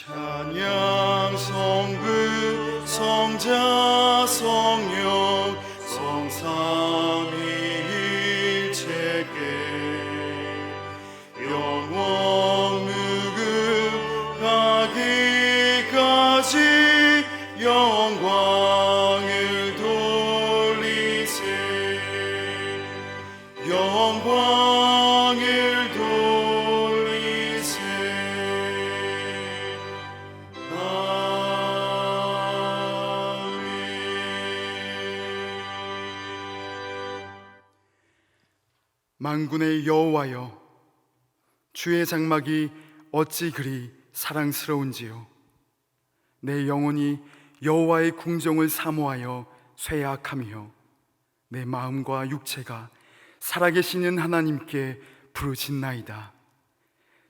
찬양 성부 성자 성령 성삼위일체께 영원 무궁하기까지 영광을 돌리세 영광을 돌리세. 만군의 여호와여, 주의 장막이 어찌 그리 사랑스러운지요. 내 영혼이 여호와의 궁정을 사모하여 쇠약하며 내 마음과 육체가 살아계시는 하나님께 부르짖나이다.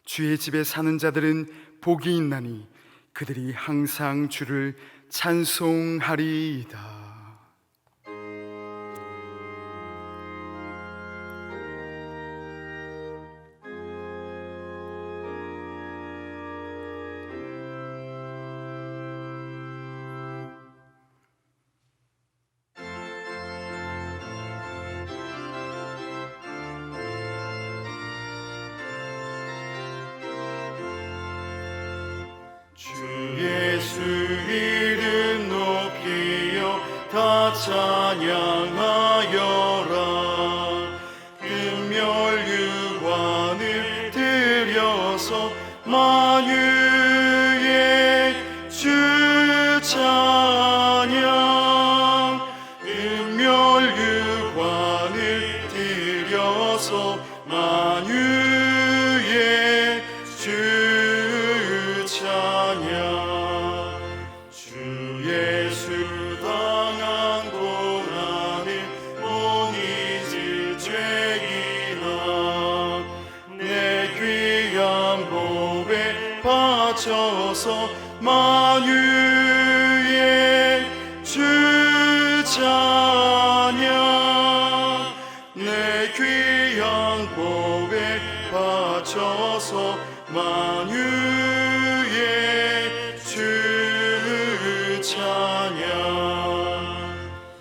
주의 집에 사는 자들은 복이 있나니 그들이 항상 주를 찬송하리이다. 주 예수 이름 높이여 다 찬양하여라. 금멸유관을 들여서 만유의 주 찬양. 금멸유관을 들여서 만유의 주 찬양. 주 예수 당한 고난을 못 잊을 죄이나 내 귀한 보배 바쳐서 만유의 주 찬양. 내 귀한 보배 바쳐서 만유의 주 찬양.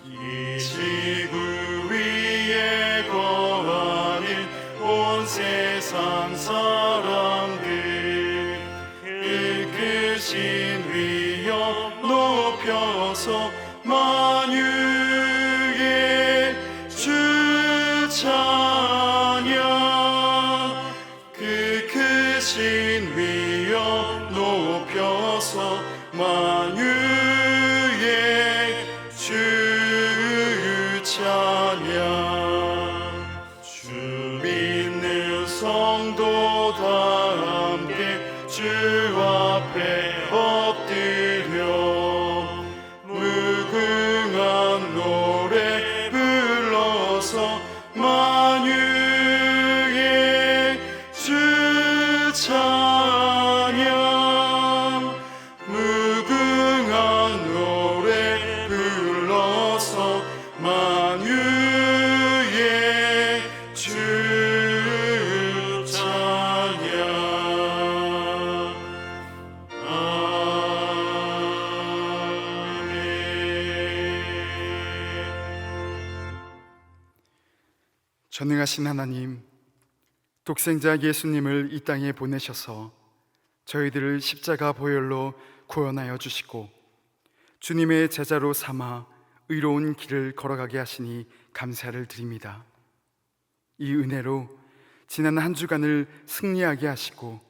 이 지구 위에 거하는 온 세상 사람들 그 크신 위엄 높여서 만유의 주 찬양. 그 크신 위엄 높여서 만유의 주 찬양. 주 믿는 성도 다 함께 주 앞에 엎드려 무궁한 노래 불러서 만유의 주 찬양. 무궁한 노래 불러서 만유의 주 찬양. 전능하신 하나님, 독생자 예수님을 이 땅에 보내셔서 저희들을 십자가 보혈로 구원하여 주시고 주님의 제자로 삼아 의로운 길을 걸어가게 하시니 감사를 드립니다. 이 은혜로 지난 한 주간을 승리하게 하시고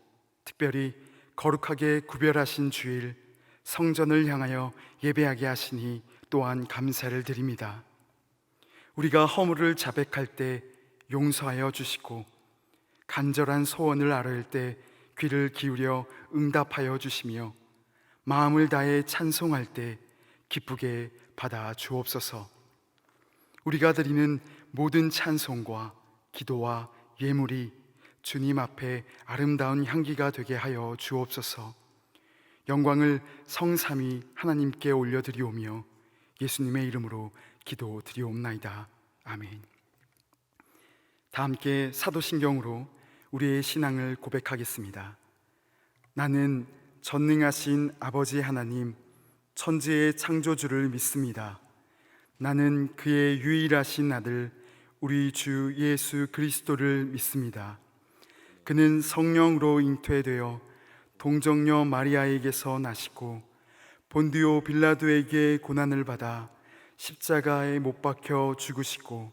특별히 거룩하게 구별하신 주일 성전을 향하여 예배하게 하시니 또한 감사를 드립니다. 우리가 허물을 자백할 때 용서하여 주시고 간절한 소원을 아뢰을 때 귀를 기울여 응답하여 주시며 마음을 다해 찬송할 때 기쁘게 받아 주옵소서. 우리가 드리는 모든 찬송과 기도와 예물이 주님 앞에 아름다운 향기가 되게 하여 주옵소서. 영광을 성삼위 하나님께 올려드리오며 예수님의 이름으로 기도드리옵나이다. 아멘. 다 함께 사도신경으로 우리의 신앙을 고백하겠습니다. 나는 전능하신 아버지 하나님, 천지의 창조주를 믿습니다. 나는 그의 유일하신 아들 우리 주 예수 그리스도를 믿습니다. 그는 성령으로 잉태되어 동정녀 마리아에게서 나시고 본디오 빌라도에게 고난을 받아 십자가에 못 박혀 죽으시고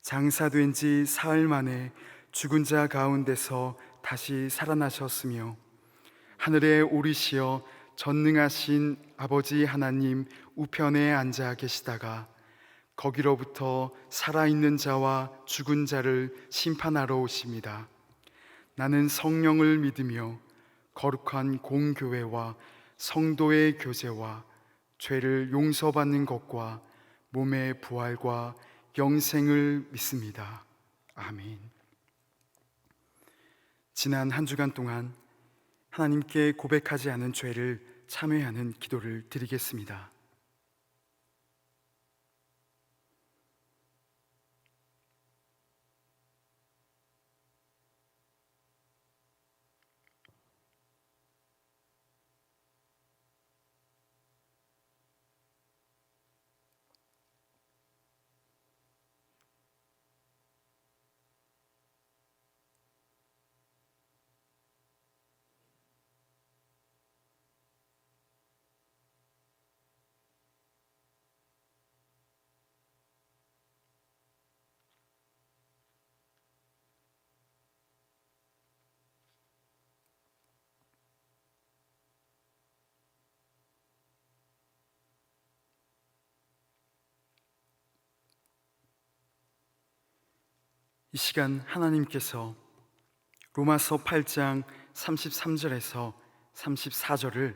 장사된 지 사흘 만에 죽은 자 가운데서 다시 살아나셨으며 하늘에 오르시어 전능하신 아버지 하나님 우편에 앉아 계시다가 거기로부터 살아있는 자와 죽은 자를 심판하러 오십니다. 나는 성령을 믿으며 거룩한 공교회와 성도의 교제와 죄를 용서받는 것과 몸의 부활과 영생을 믿습니다. 아멘. 지난 한 주간 동안 하나님께 고백하지 않은 죄를 참회하는 기도를 드리겠습니다. 이 시간 하나님께서 로마서 8장 33절에서 34절을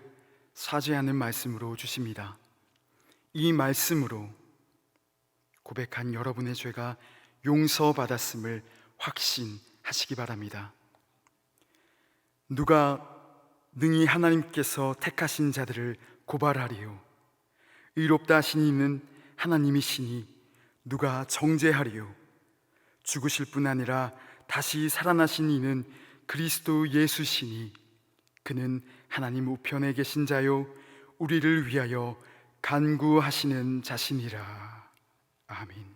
사죄하는 말씀으로 주십니다. 이 말씀으로 고백한 여러분의 죄가 용서받았음을 확신하시기 바랍니다. 누가 능히 하나님께서 택하신 자들을 고발하리요? 의롭다 하신 이는 하나님이시니 누가 정죄하리요? 죽으실 뿐 아니라 다시 살아나신 이는 그리스도 예수시니 그는 하나님 우편에 계신 자요 우리를 위하여 간구하시는 자시니라. 아멘.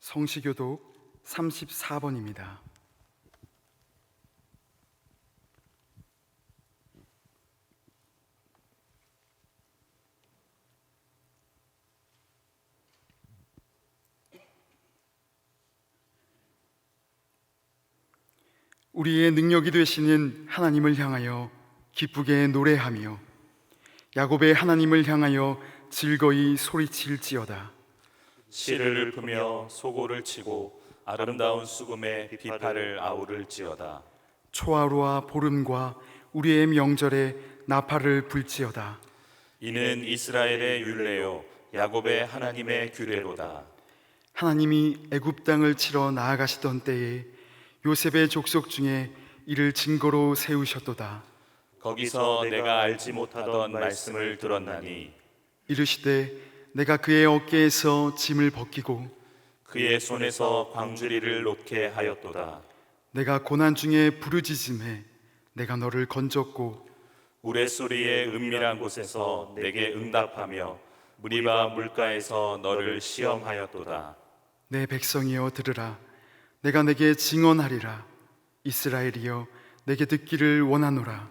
성시교독 34번입니다. 우리의 능력이 되시는 하나님을 향하여 기쁘게 노래하며 야곱의 하나님을 향하여 즐거이 소리칠지어다. 시를 읊으며 소고를 치고 아름다운 수금에 비파를 아우를지어다. 초하루와 보름과 우리의 명절에 나팔을 불지어다. 이는 이스라엘의 율례요 야곱의 하나님의 규례로다. 하나님이 애굽 땅을 치러 나아가시던 때에 요셉의 족속 중에 이를 증거로 세우셨도다. 거기서 내가 알지 못하던 말씀을 들었나니 이르시되 내가 그의 어깨에서 짐을 벗기고 그의 손에서 광주리를 놓게 하였도다. 내가 고난 중에 부르짖음에 내가 너를 건졌고 우레소리의 은밀한 곳에서 내게 응답하며 무리바 물가에서 너를 시험하였도다. 내 백성이여 들으라. 내가 내게 증언하리라. 이스라엘이여 내게 듣기를 원하노라.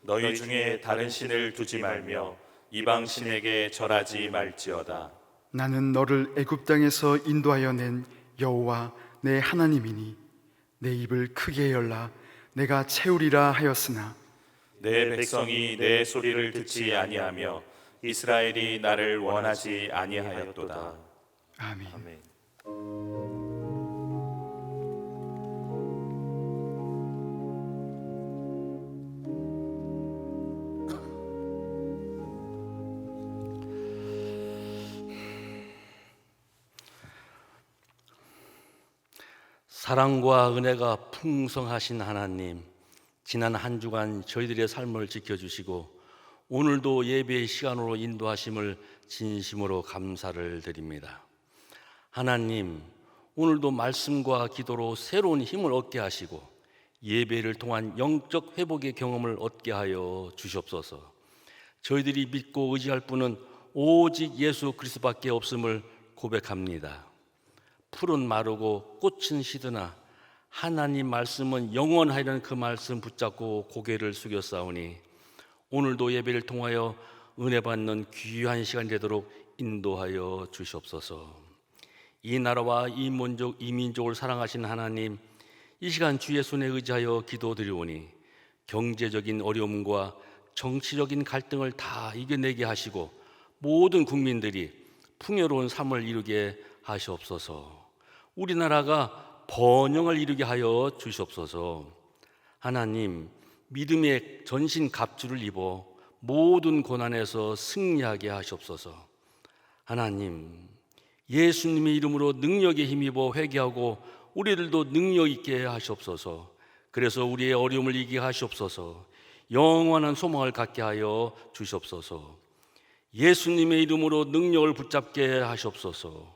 너희 중에 다른 신을 두지 말며 이방 신에게 절하지 말지어다. 나는 너를 애굽 땅에서 인도하여 낸 여호와 내 하나님이니 내 입을 크게 열라 내가 채우리라 하였으나 내 백성이 내 소리를 듣지 아니하며 이스라엘이 나를 원하지 아니하였도다. 아멘. 아멘. 사랑과 은혜가 풍성하신 하나님, 지난 한 주간 저희들의 삶을 지켜주시고 오늘도 예배의 시간으로 인도하심을 진심으로 감사를 드립니다. 하나님, 오늘도 말씀과 기도로 새로운 힘을 얻게 하시고 예배를 통한 영적 회복의 경험을 얻게 하여 주시옵소서. 저희들이 믿고 의지할 분은 오직 예수 그리스도밖에 없음을 고백합니다. 풀은 마르고 꽃은 시드나 하나님 말씀은 영원하리라는 그 말씀 붙잡고 고개를 숙였사오니 오늘도 예배를 통하여 은혜 받는 귀한 시간 되도록 인도하여 주시옵소서. 이 나라와 이 민족을 사랑하신 하나님, 이 시간 주의 손에 의지하여 기도드리오니 경제적인 어려움과 정치적인 갈등을 다 이겨내게 하시고 모든 국민들이 풍요로운 삶을 이루게 하시옵소서. 우리나라가 번영을 이루게 하여 주시옵소서. 하나님, 믿음의 전신 갑주를 입어 모든 고난에서 승리하게 하시옵소서. 하나님, 예수님의 이름으로 능력에 힘입어 회개하고 우리들도 능력 있게 하시옵소서. 그래서 우리의 어려움을 이기게 하시옵소서. 영원한 소망을 갖게 하여 주시옵소서. 예수님의 이름으로 능력을 붙잡게 하시옵소서.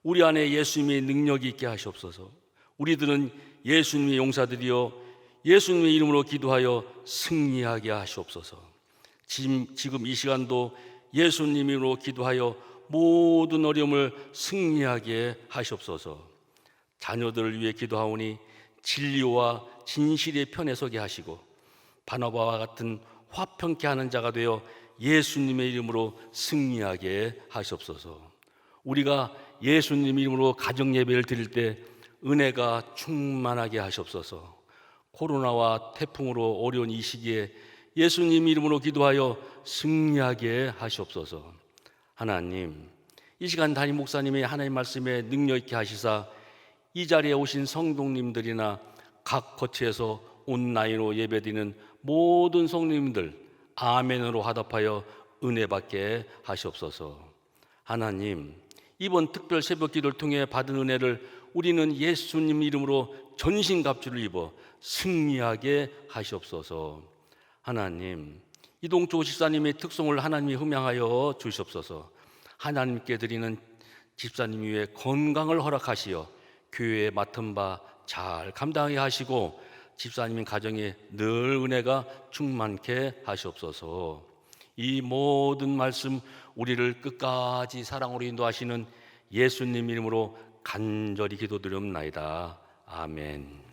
우리 안에 예수님의 능력이 있게 하시옵소서. 우리들은 예수님의 용사들이여 예수님의 이름으로 기도하여 승리하게 하시옵소서. 지금 이 시간도 예수님 이름으로 기도하여 모든 어려움을 승리하게 하시옵소서. 자녀들을 위해 기도하오니 진리와 진실의 편에 서게 하시고 바나바와 같은 화평케 하는 자가 되어 예수님의 이름으로 승리하게 하시옵소서. 우리가 예수님 이름으로 가정 예배를 드릴 때 은혜가 충만하게 하시옵소서. 코로나와 태풍으로 어려운 이 시기에 예수님 이름으로 기도하여 승리하게 하시옵소서. 하나님, 이 시간 담임 목사님이 하나님 말씀에 능력 있게 하시사 이 자리에 오신 성도님들이나 각 거처에서 온라인으로 예배드리는 모든 성도님들 아멘으로 화답하여 은혜 받게 하시옵소서. 하나님, 이번 특별 새벽 기도를 통해 받은 은혜를 우리는 예수님 이름으로 전신갑주를 입어 승리하게 하시옵소서. 하나님, 이동조 집사님의 특성을 하나님이 흠양하여 주시옵소서. 하나님께 드리는 집사님 위에 건강을 허락하시어 교회에 맡은 바 잘 감당하게 하시고 집사님의 가정에 늘 은혜가 충만케 하시옵소서. 이 모든 말씀 우리를 끝까지 사랑으로 인도하시는 예수님 이름으로 간절히 기도드리옵나이다. 아멘.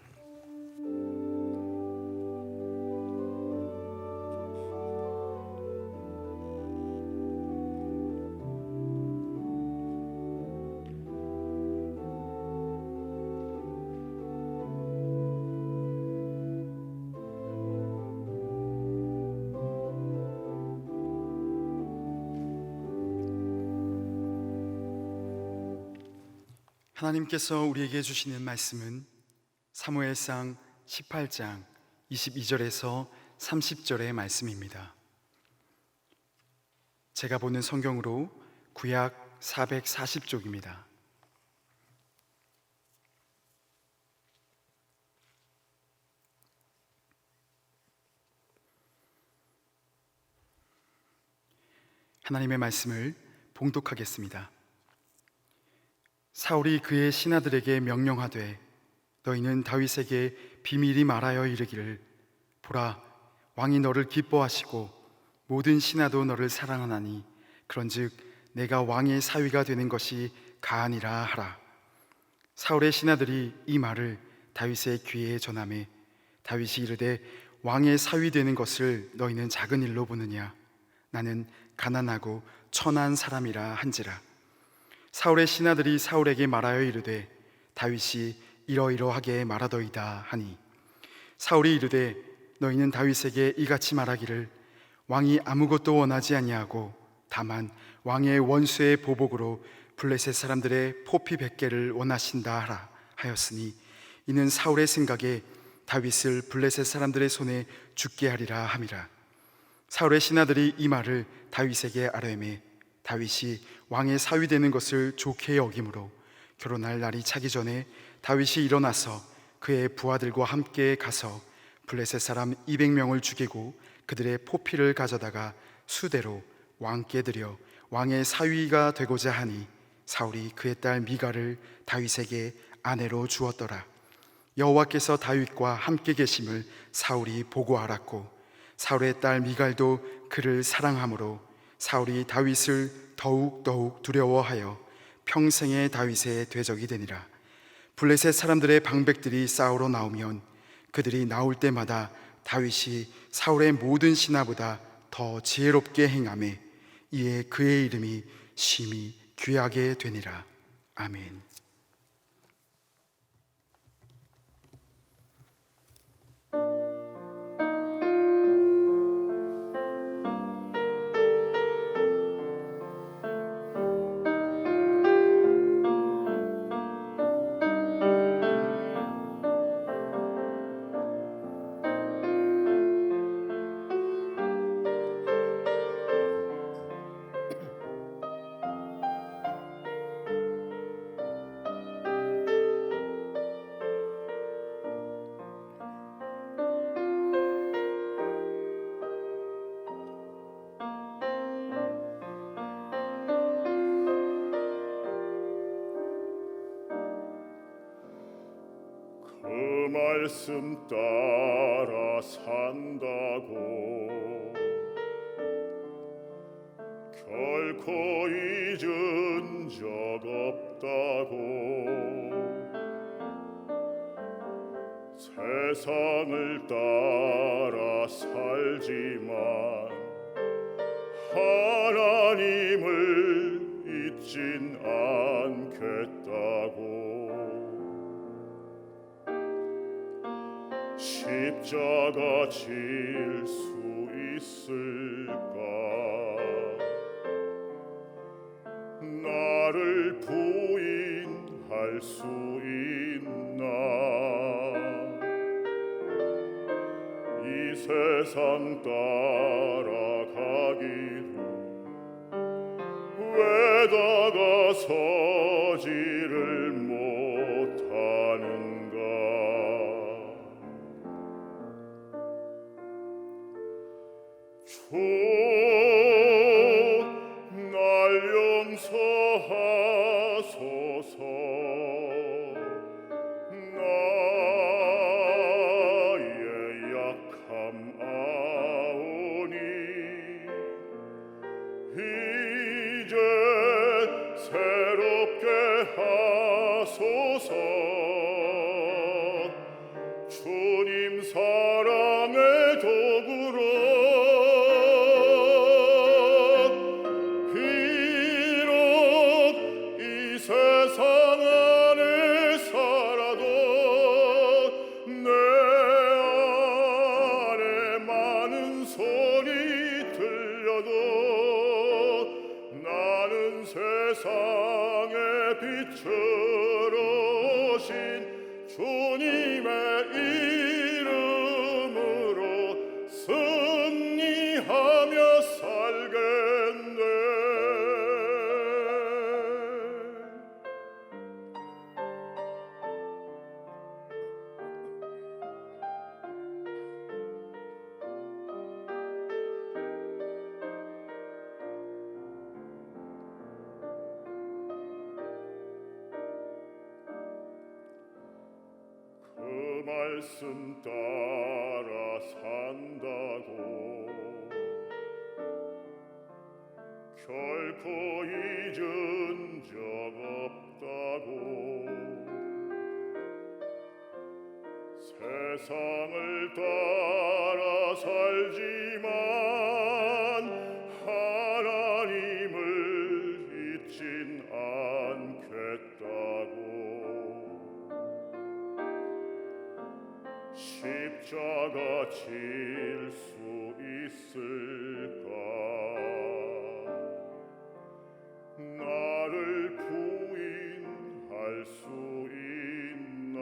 하나님께서 우리에게 주시는 말씀은 사무엘상 18장 22절에서 30절의 말씀입니다. 제가 보는 성경으로 구약 440쪽입니다. 하나님의 말씀을 봉독하겠습니다. 사울이 그의 신하들에게 명령하되 너희는 다윗에게 비밀히 말하여 이르기를 보라, 왕이 너를 기뻐하시고 모든 신하도 너를 사랑하나니 그런즉 내가 왕의 사위가 되는 것이 가하니라 하라. 사울의 신하들이 이 말을 다윗의 귀에 전하매 다윗이 이르되 왕의 사위 되는 것을 너희는 작은 일로 보느냐? 나는 가난하고 천한 사람이라 한지라. 사울의 신하들이 사울에게 말하여 이르되 다윗이 이러이러하게 말하더이다 하니 사울이 이르되 너희는 다윗에게 이같이 말하기를 왕이 아무것도 원하지 아니하고 다만 왕의 원수의 보복으로 블레셋 사람들의 포피 100개를 원하신다 하라 하였으니 이는 사울의 생각에 다윗을 블레셋 사람들의 손에 죽게 하리라 함이라. 사울의 신하들이 이 말을 다윗에게 아뢰매 다윗이 왕의 사위 되는 것을 좋게 여김으로 결혼할 날이 차기 전에 다윗이 일어나서 그의 부하들과 함께 가서 블레셋 사람 200명을 죽이고 그들의 포피를 가져다가 수대로 왕께 드려 왕의 사위가 되고자 하니 사울이 그의 딸 미갈을 다윗에게 아내로 주었더라. 여호와께서 다윗과 함께 계심을 사울이 보고 알았고 사울의 딸 미갈도 그를 사랑하므로 사울이 다윗을 더욱 두려워하여 평생의 다윗의 대적이 되니라. 블레셋 사람들의 방백들이 싸우러 나오면 그들이 나올 때마다 다윗이 사울의 모든 신하보다 더 지혜롭게 행하매 이에 그의 이름이 심히 귀하게 되니라. 아멘. 그 말씀 따라 산다고 결코 잊은 적 없다고 세상을 따라 살지만 하나님을 잊진 않겠다고 십자가 질 수 있을까? 나를 부인할 수 있나? 이 세상 따라가기를 왜다가 서지를 못하는가? 주, 날 용서하소서. 나의 약함 아오니 이제 새롭게 하소서. 주님 사랑의 도구로 비록 이 세상 안에 살아도 내 안에 많은 소리 들려도 나는 세상의 빛으로 오신 주님의 이름으로 승리하며 살겠네. 그 말씀 따라 산다고 결코 잊은 적 없다고 세상을 따라 살지만 하나님을 잊진 않겠다고 십자가 질 수 있을까? 나를 부인할 수 있나?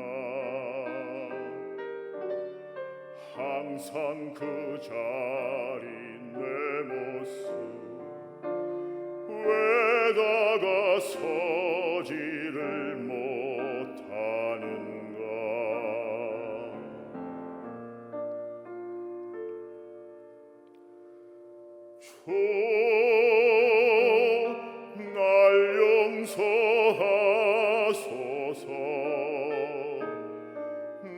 항상 그 자리 내 모습 왜다가 서지를 못하는가? 주, 날 용서하소서.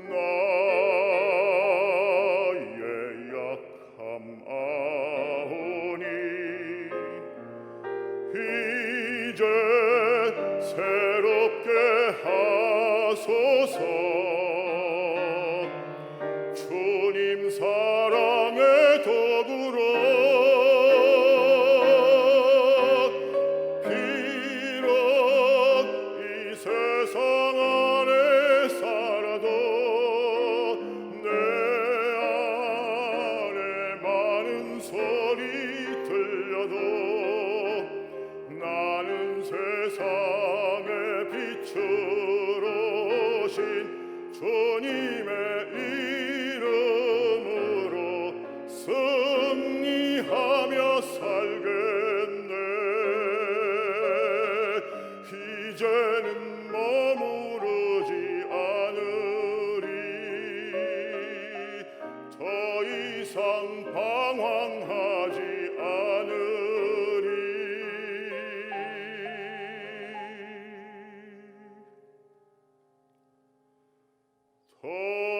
나의 약함 아오니 이제 새롭게 하소서. 주님 사랑의 도구로 비록 이 세상 안에 살아도 내 안에 많은 소리 들려도 나는 세상의 빛으로 오신 주님의 이름으로 승리하며 살겠네. 이제는 머무르지 않으리. 더 이상 방황하지 않으리. 더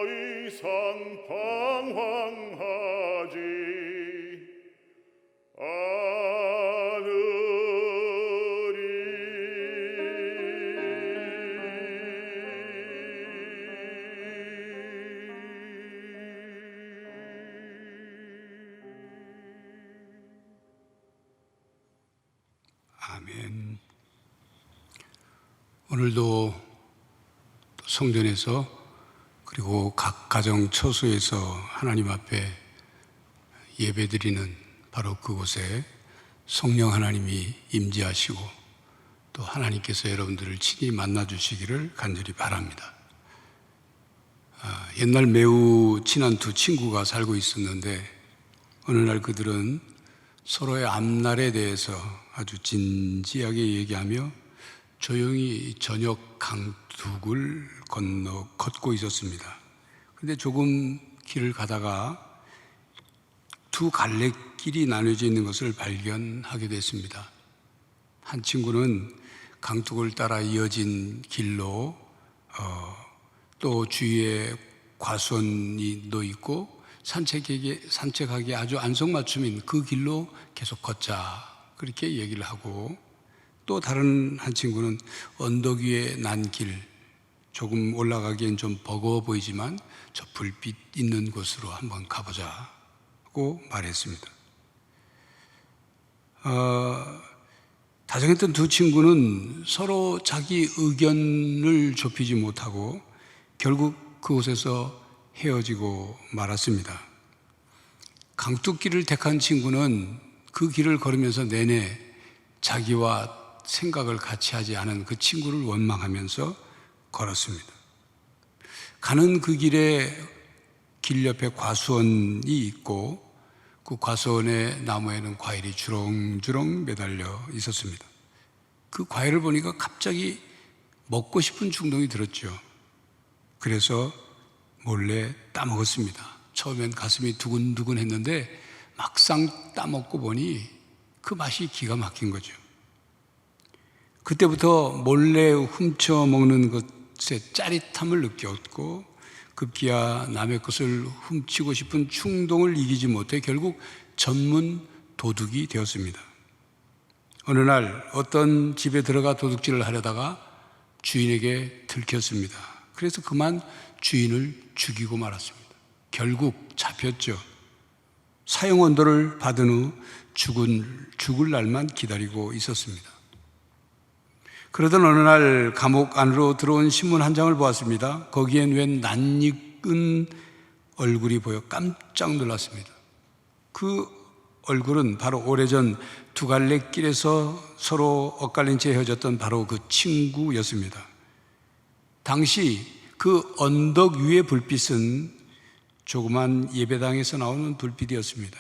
이상 방황하지 아멘. 오늘도 성전에서 그리고 각 가정 처소에서 하나님 앞에 예배드리는 바로 그곳에 성령 하나님이 임재하시고 또 하나님께서 여러분들을 친히 만나 주시기를 간절히 바랍니다. 옛날 매우 친한 두 친구가 살고 있었는데 어느 날 그들은 서로의 앞날에 대해서 아주 진지하게 얘기하며 조용히 저녁 강둑을 걷고 있었습니다. 그런데 조금 길을 가다가 두 갈래길이 나눠져 있는 것을 발견하게 됐습니다. 한 친구는 강둑을 따라 이어진 길로 또 주위에 과수원이 놓여 있고 산책하기 아주 안성맞춤인 그 길로 계속 걷자 그렇게 얘기를 하고, 또 다른 한 친구는 언덕 위에 난 길, 조금 올라가기엔 좀 버거워 보이지만 저 불빛 있는 곳으로 한번 가보자고 말했습니다. 다정했던 두 친구는 서로 자기 의견을 좁히지 못하고 결국 그곳에서 헤어지고 말았습니다. 강둑길을 택한 친구는 그 길을 걸으면서 내내 자기와 생각을 같이 하지 않은 그 친구를 원망하면서 걸었습니다. 가는 그 길에 길 옆에 과수원이 있고 그 과수원의 나무에는 과일이 주렁주렁 매달려 있었습니다. 그 과일을 보니까 갑자기 먹고 싶은 충동이 들었죠. 그래서 몰래 따먹었습니다. 처음엔 가슴이 두근두근 했는데 막상 따먹고 보니 그 맛이 기가 막힌 거죠. 그때부터 몰래 훔쳐 먹는 것의 짜릿함을 느꼈고 급기야 남의 것을 훔치고 싶은 충동을 이기지 못해 결국 전문 도둑이 되었습니다. 어느 날 어떤 집에 들어가 도둑질을 하려다가 주인에게 들켰습니다. 그래서 그만 주인을 죽이고 말았습니다. 결국 잡혔죠. 사형 언도를 받은 후 죽을 날만 기다리고 있었습니다. 그러던 어느 날 감옥 안으로 들어온 신문 한 장을 보았습니다. 거기엔 웬 낯익은 얼굴이 보여 깜짝 놀랐습니다. 그 얼굴은 바로 오래전 두 갈래 길에서 서로 엇갈린 채 헤어졌던 바로 그 친구였습니다. 당시 그 언덕 위의 불빛은 조그만 예배당에서 나오는 불빛이었습니다.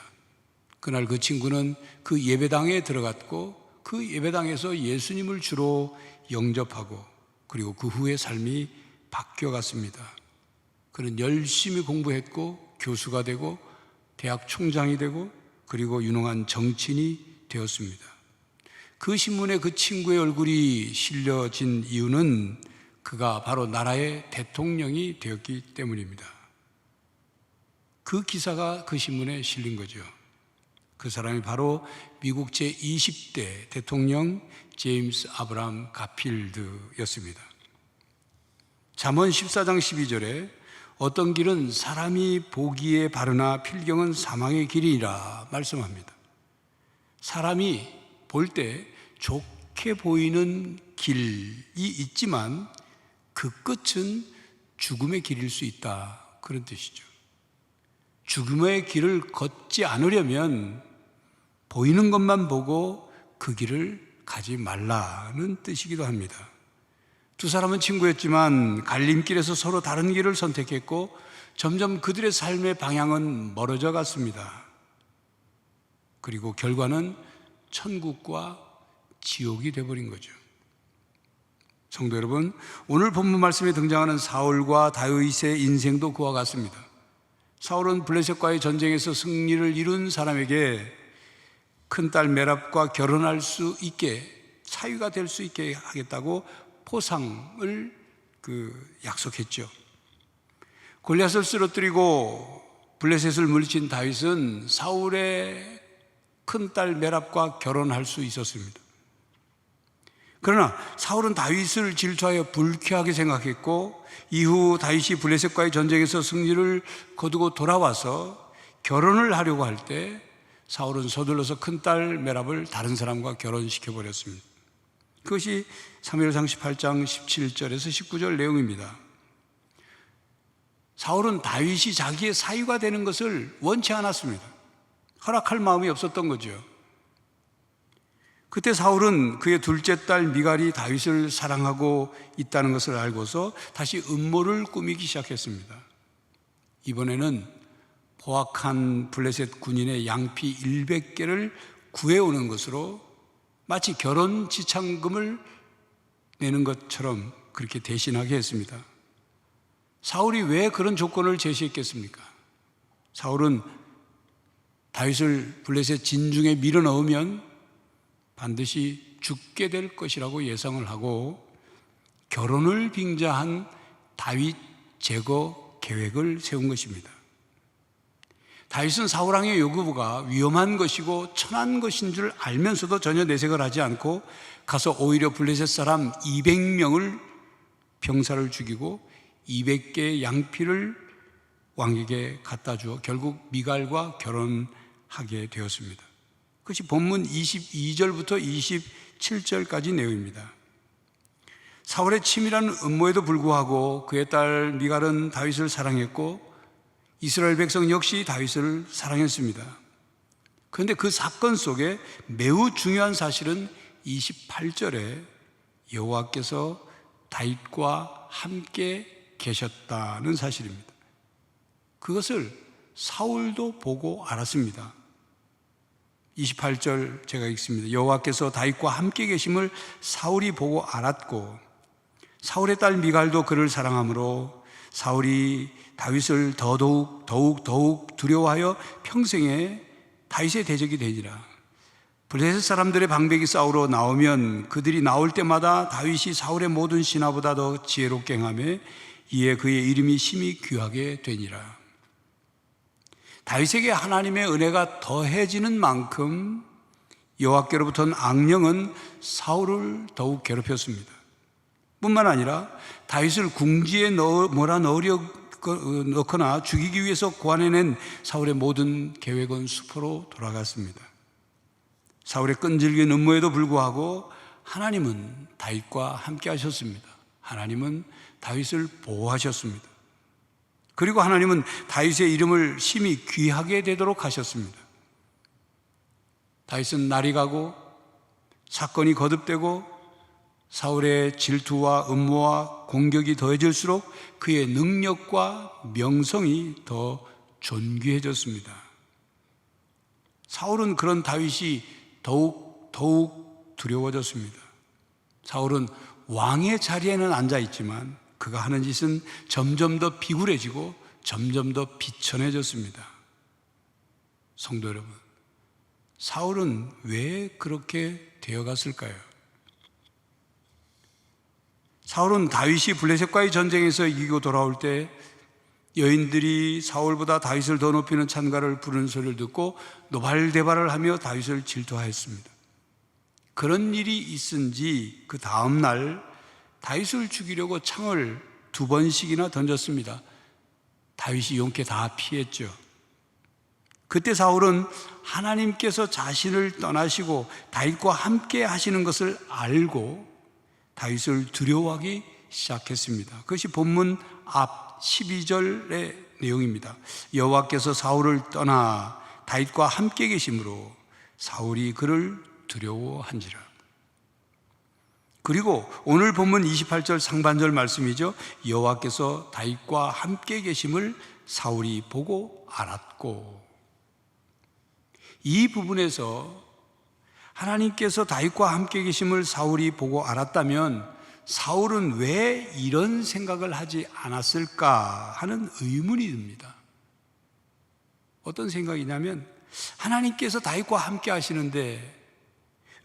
그날 그 친구는 그 예배당에 들어갔고 그 예배당에서 예수님을 주로 영접하고 그리고 그 후의 삶이 바뀌어갔습니다. 그는 열심히 공부했고 교수가 되고 대학 총장이 되고 그리고 유능한 정치인이 되었습니다. 그 신문에 그 친구의 얼굴이 실려진 이유는 그가 바로 나라의 대통령이 되었기 때문입니다. 그 기사가 그 신문에 실린 거죠. 그 사람이 바로 미국 제20대 대통령 제임스 아브라함 가필드였습니다. 잠언 14장 12절에 어떤 길은 사람이 보기에 바르나 필경은 사망의 길이라 말씀합니다. 사람이 볼 때 좋게 보이는 길이 있지만 그 끝은 죽음의 길일 수 있다, 그런 뜻이죠. 죽음의 길을 걷지 않으려면 보이는 것만 보고 그 길을 가지 말라는 뜻이기도 합니다. 두 사람은 친구였지만 갈림길에서 서로 다른 길을 선택했고 점점 그들의 삶의 방향은 멀어져 갔습니다. 그리고 결과는 천국과 지옥이 되어버린 거죠. 성도 여러분, 오늘 본문 말씀에 등장하는 사울과 다윗의 인생도 그와 같습니다. 사울은 블레셋과의 전쟁에서 승리를 이룬 사람에게 큰딸 메랍과 결혼할 수 있게, 사위가 될 수 있게 하겠다고 포상을 약속했죠. 골리앗을 쓰러뜨리고 블레셋을 물리친 다윗은 사울의 큰딸 메랍과 결혼할 수 있었습니다. 그러나 사울은 다윗을 질투하여 불쾌하게 생각했고 이후 다윗이 블레셋과의 전쟁에서 승리를 거두고 돌아와서 결혼을 하려고 할 때 사울은 서둘러서 큰딸 메랍을 다른 사람과 결혼시켜 버렸습니다. 그것이 사무엘상 18장 17절에서 19절 내용입니다. 사울은 다윗이 자기의 사위가 되는 것을 원치 않았습니다. 허락할 마음이 없었던 거죠. 그때 사울은 그의 둘째 딸 미갈이 다윗을 사랑하고 있다는 것을 알고서 다시 음모를 꾸미기 시작했습니다. 이번에는 포악한 블레셋 군인의 양피 100개를 구해오는 것으로 마치 결혼 지참금을 내는 것처럼 그렇게 대신하게 했습니다. 사울이 왜 그런 조건을 제시했겠습니까? 사울은 다윗을 블레셋 진중에 밀어넣으면 반드시 죽게 될 것이라고 예상을 하고 결혼을 빙자한 다윗 제거 계획을 세운 것입니다. 다윗은 사울왕의 요구가 위험한 것이고 천한 것인 줄 알면서도 전혀 내색을 하지 않고 가서 오히려 블레셋 사람 200명을 병사를 죽이고 200개의 양피를 왕에게 갖다 주어 결국 미갈과 결혼하게 되었습니다. 그것이 본문 22절부터 27절까지 내용입니다. 사울의 치밀한 음모에도 불구하고 그의 딸 미갈은 다윗을 사랑했고 이스라엘 백성 역시 다윗을 사랑했습니다. 그런데 그 사건 속에 매우 중요한 사실은 28절에 여호와께서 다윗과 함께 계셨다는 사실입니다. 그것을 사울도 보고 알았습니다. 28절 제가 읽습니다. 여호와께서 다윗과 함께 계심을 사울이 보고 알았고 사울의 딸 미갈도 그를 사랑하므로 사울이 다윗을 더욱 두려워하여 평생에 다윗의 대적이 되니라. 블레셋 사람들의 방백이 싸우러 나오면 그들이 나올 때마다 다윗이 사울의 모든 신하보다 더 지혜롭게 행하며 이에 그의 이름이 심히 귀하게 되니라. 다윗에게 하나님의 은혜가 더해지는 만큼 여호와께로부터는 악령은 사울을 더욱 괴롭혔습니다. 뿐만 아니라 다윗을 궁지에 넣거나 죽이기 위해서 고안해낸 사울의 모든 계획은 수포로 돌아갔습니다. 사울의 끈질긴 음모에도 불구하고 하나님은 다윗과 함께 하셨습니다. 하나님은 다윗을 보호하셨습니다. 그리고 하나님은 다윗의 이름을 심히 귀하게 되도록 하셨습니다. 다윗은 날이 가고 사건이 거듭되고 사울의 질투와 음모와 공격이 더해질수록 그의 능력과 명성이 더 존귀해졌습니다. 사울은 그런 다윗이 더욱 두려워졌습니다. 사울은 왕의 자리에는 앉아 있지만 그가 하는 짓은 점점 더 비굴해지고 점점 더 비천해졌습니다. 성도 여러분, 사울은 왜 그렇게 되어갔을까요? 사울은 다윗이 블레셋과의 전쟁에서 이기고 돌아올 때 여인들이 사울보다 다윗을 더 높이는 찬가를 부르는 소리를 듣고 노발대발을 하며 다윗을 질투하였습니다. 그런 일이 있은지 그 다음 날 다윗을 죽이려고 창을 2번씩이나 던졌습니다. 다윗이 용케 다 피했죠. 그때 사울은 하나님께서 자신을 떠나시고 다윗과 함께 하시는 것을 알고 다윗을 두려워하기 시작했습니다. 그것이 본문 앞 12절의 내용입니다. 여호와께서 사울을 떠나 다윗과 함께 계심으로 사울이 그를 두려워한지라. 그리고 오늘 본문 28절 상반절 말씀이죠. 여호와께서 다윗과 함께 계심을 사울이 보고 알았고. 이 부분에서 하나님께서 다윗과 함께 계심을 사울이 보고 알았다면 사울은 왜 이런 생각을 하지 않았을까 하는 의문이 듭니다. 어떤 생각이냐면 하나님께서 다윗과 함께 하시는데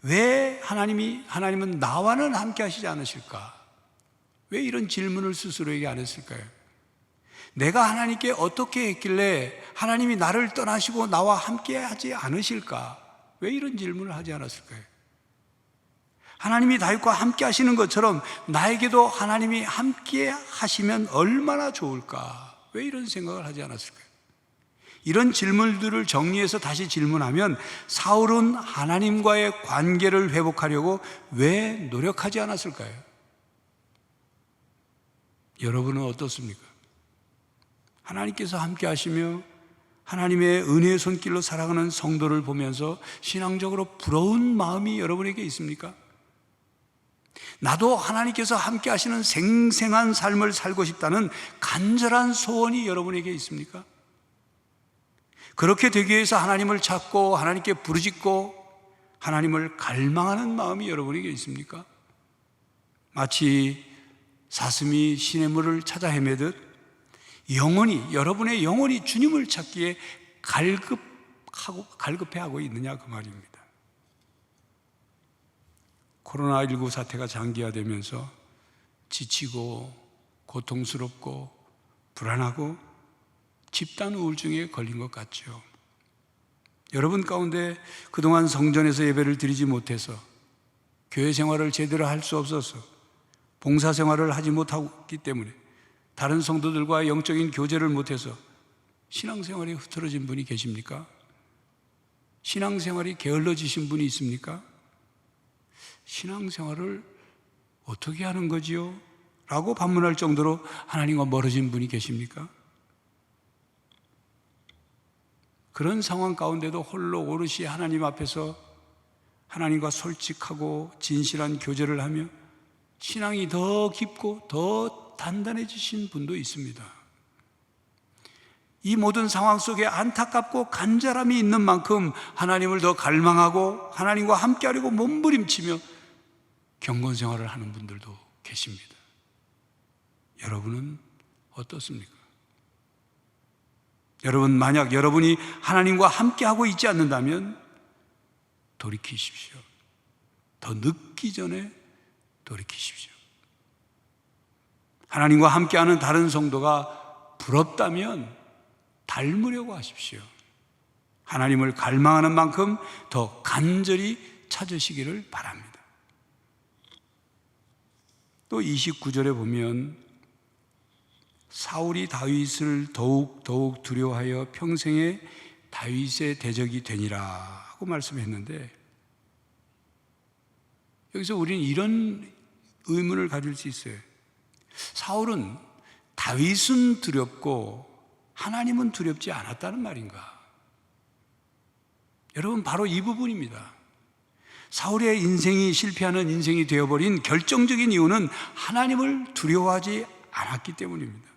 왜 하나님은 나와는 함께 하시지 않으실까? 왜 이런 질문을 스스로에게 안 했을까요? 내가 하나님께 어떻게 했길래 하나님이 나를 떠나시고 나와 함께 하지 않으실까? 왜 이런 질문을 하지 않았을까요? 하나님이 다윗과 함께 하시는 것처럼 나에게도 하나님이 함께 하시면 얼마나 좋을까? 왜 이런 생각을 하지 않았을까요? 이런 질문들을 정리해서 다시 질문하면 사울은 하나님과의 관계를 회복하려고 왜 노력하지 않았을까요? 여러분은 어떻습니까? 하나님께서 함께 하시며 하나님의 은혜의 손길로 살아가는 성도를 보면서 신앙적으로 부러운 마음이 여러분에게 있습니까? 나도 하나님께서 함께 하시는 생생한 삶을 살고 싶다는 간절한 소원이 여러분에게 있습니까? 그렇게 되기 위해서 하나님을 찾고 하나님께 부르짖고 하나님을 갈망하는 마음이 여러분에게 있습니까? 마치 사슴이 시냇물을 찾아 헤매듯 여러분의 영혼이 주님을 찾기에 갈급해하고 있느냐 그 말입니다. 코로나19 사태가 장기화되면서 지치고 고통스럽고 불안하고 집단 우울증에 걸린 것 같죠. 여러분 가운데 그동안 성전에서 예배를 드리지 못해서 교회 생활을 제대로 할 수 없어서 봉사 생활을 하지 못하기 때문에 다른 성도들과 영적인 교제를 못해서 신앙생활이 흐트러진 분이 계십니까? 신앙생활이 게을러지신 분이 있습니까? 신앙생활을 어떻게 하는 거지요? 라고 반문할 정도로 하나님과 멀어진 분이 계십니까? 그런 상황 가운데도 홀로 오롯이 하나님 앞에서 하나님과 솔직하고 진실한 교제를 하며 신앙이 더 깊고 더 단단해지신 분도 있습니다. 이 모든 상황 속에 안타깝고 간절함이 있는 만큼 하나님을 더 갈망하고 하나님과 함께하려고 몸부림치며 경건 생활을 하는 분들도 계십니다. 여러분은 어떻습니까? 여러분, 만약 여러분이 하나님과 함께하고 있지 않는다면 돌이키십시오. 더 늦기 전에 돌이키십시오. 하나님과 함께하는 다른 성도가 부럽다면 닮으려고 하십시오. 하나님을 갈망하는 만큼 더 간절히 찾으시기를 바랍니다. 또 29절에 보면 사울이 다윗을 더욱 두려워하여 평생에 다윗의 대적이 되니라 하고 말씀했는데, 여기서 우리는 이런 의문을 가질 수 있어요. 사울은 다윗은 두렵고 하나님은 두렵지 않았다는 말인가? 여러분, 바로 이 부분입니다. 사울의 인생이 실패하는 인생이 되어버린 결정적인 이유는 하나님을 두려워하지 않았기 때문입니다.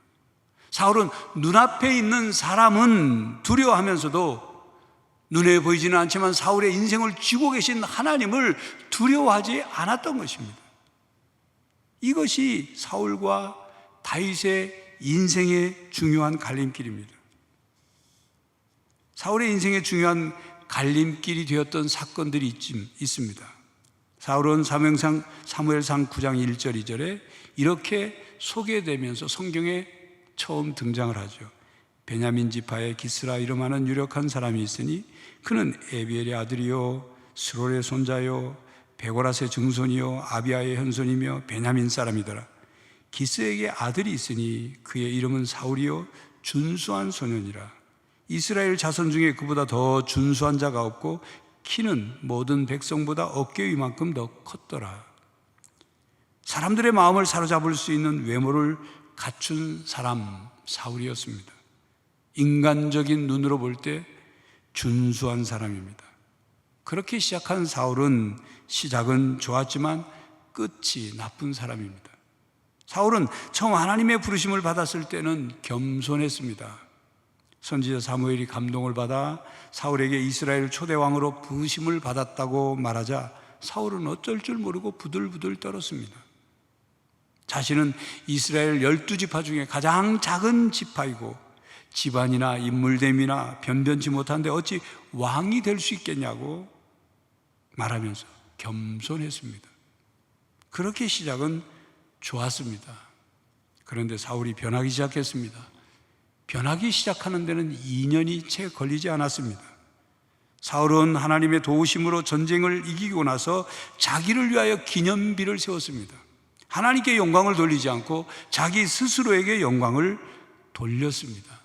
사울은 눈앞에 있는 사람은 두려워하면서도 눈에 보이지는 않지만 사울의 인생을 쥐고 계신 하나님을 두려워하지 않았던 것입니다. 이것이 사울과 다윗의 인생의 중요한 갈림길입니다. 사울의 인생의 중요한 갈림길이 되었던 사건들이 있습니다. 사울은 사무엘상 9장 1절 2절에 이렇게 소개되면서 성경에 처음 등장을 하죠. 베냐민 지파의 기스라 이름하는 유력한 사람이 있으니 그는 에비엘의 아들이요 스롤의 손자요 베고라스의 증손이요 아비아의 현손이며 베냐민 사람이더라. 기스에게 아들이 있으니 그의 이름은 사울이요 준수한 소년이라. 이스라엘 자손 중에 그보다 더 준수한 자가 없고 키는 모든 백성보다 어깨 위만큼 더 컸더라. 사람들의 마음을 사로잡을 수 있는 외모를 갖춘 사람 사울이었습니다. 인간적인 눈으로 볼 때 준수한 사람입니다. 그렇게 시작한 사울은 시작은 좋았지만 끝이 나쁜 사람입니다. 사울은 처음 하나님의 부르심을 받았을 때는 겸손했습니다. 선지자 사무엘이 감동을 받아 사울에게 이스라엘 초대왕으로 부르심을 받았다고 말하자 사울은 어쩔 줄 모르고 부들부들 떨었습니다. 자신은 이스라엘 12지파 중에 가장 작은 지파이고 집안이나 인물됨이나 변변치 못한데 어찌 왕이 될 수 있겠냐고 말하면서 겸손했습니다. 그렇게 시작은 좋았습니다. 그런데 사울이 변하기 시작했습니다. 변하기 시작하는 데는 2년이 채 걸리지 않았습니다. 사울은 하나님의 도우심으로 전쟁을 이기고 나서 자기를 위하여 기념비를 세웠습니다. 하나님께 영광을 돌리지 않고 자기 스스로에게 영광을 돌렸습니다.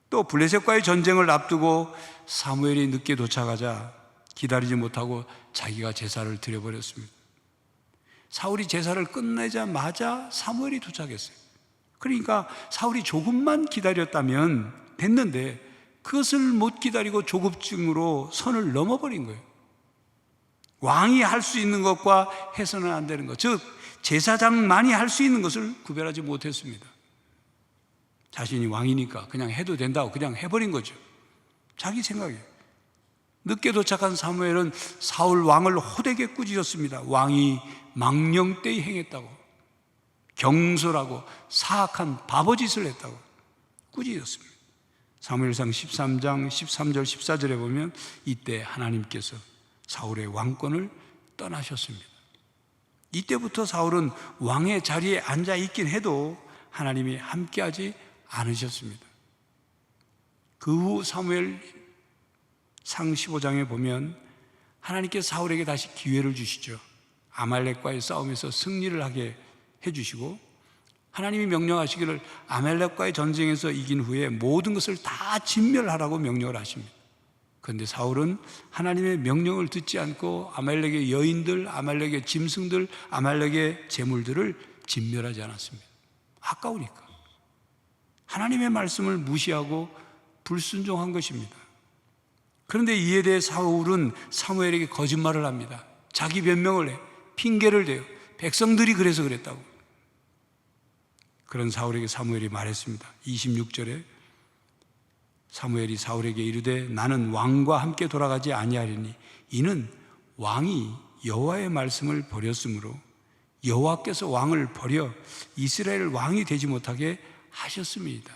또 블레셋과의 전쟁을 앞두고 사무엘이 늦게 도착하자 기다리지 못하고 자기가 제사를 드려버렸습니다. 사울이 제사를 끝내자마자 사무엘이 도착했어요. 그러니까 사울이 조금만 기다렸다면 됐는데 그것을 못 기다리고 조급증으로 선을 넘어버린 거예요. 왕이 할 수 있는 것과 해서는 안 되는 것, 즉 제사장만이 할 수 있는 것을 구별하지 못했습니다. 자신이 왕이니까 그냥 해도 된다고 그냥 해버린 거죠. 자기 생각이에요. 늦게 도착한 사무엘은 사울 왕을 호되게 꾸짖었습니다. 왕이 망령되이 행했다고, 경솔하고 사악한 바보짓을 했다고 꾸짖었습니다. 사무엘상 13장 13절 14절에 보면 이때 하나님께서 사울의 왕권을 떠나셨습니다. 이때부터 사울은 왕의 자리에 앉아 있긴 해도 하나님이 함께하지 않으셨습니다. 그 후 사무엘상 15장에 보면 하나님께서 사울에게 다시 기회를 주시죠. 아말렉과의 싸움에서 승리를 하게 해주시고 하나님이 명령하시기를 아말렉과의 전쟁에서 이긴 후에 모든 것을 다 진멸하라고 명령을 하십니다. 그런데 사울은 하나님의 명령을 듣지 않고 아말렉의 여인들, 아말렉의 짐승들, 아말렉의 재물들을 진멸하지 않았습니다. 아까우니까. 하나님의 말씀을 무시하고 불순종한 것입니다. 그런데 이에 대해 사울은 사무엘에게 거짓말을 합니다. 자기 변명을 해, 핑계를 대요. 백성들이 그래서 그랬다고. 그런 사울에게 사무엘이 말했습니다. 26절에 사무엘이 사울에게 이르되 나는 왕과 함께 돌아가지 아니하리니 이는 왕이 여호와의 말씀을 버렸으므로 여호와께서 왕을 버려 이스라엘 왕이 되지 못하게 하셨습니다.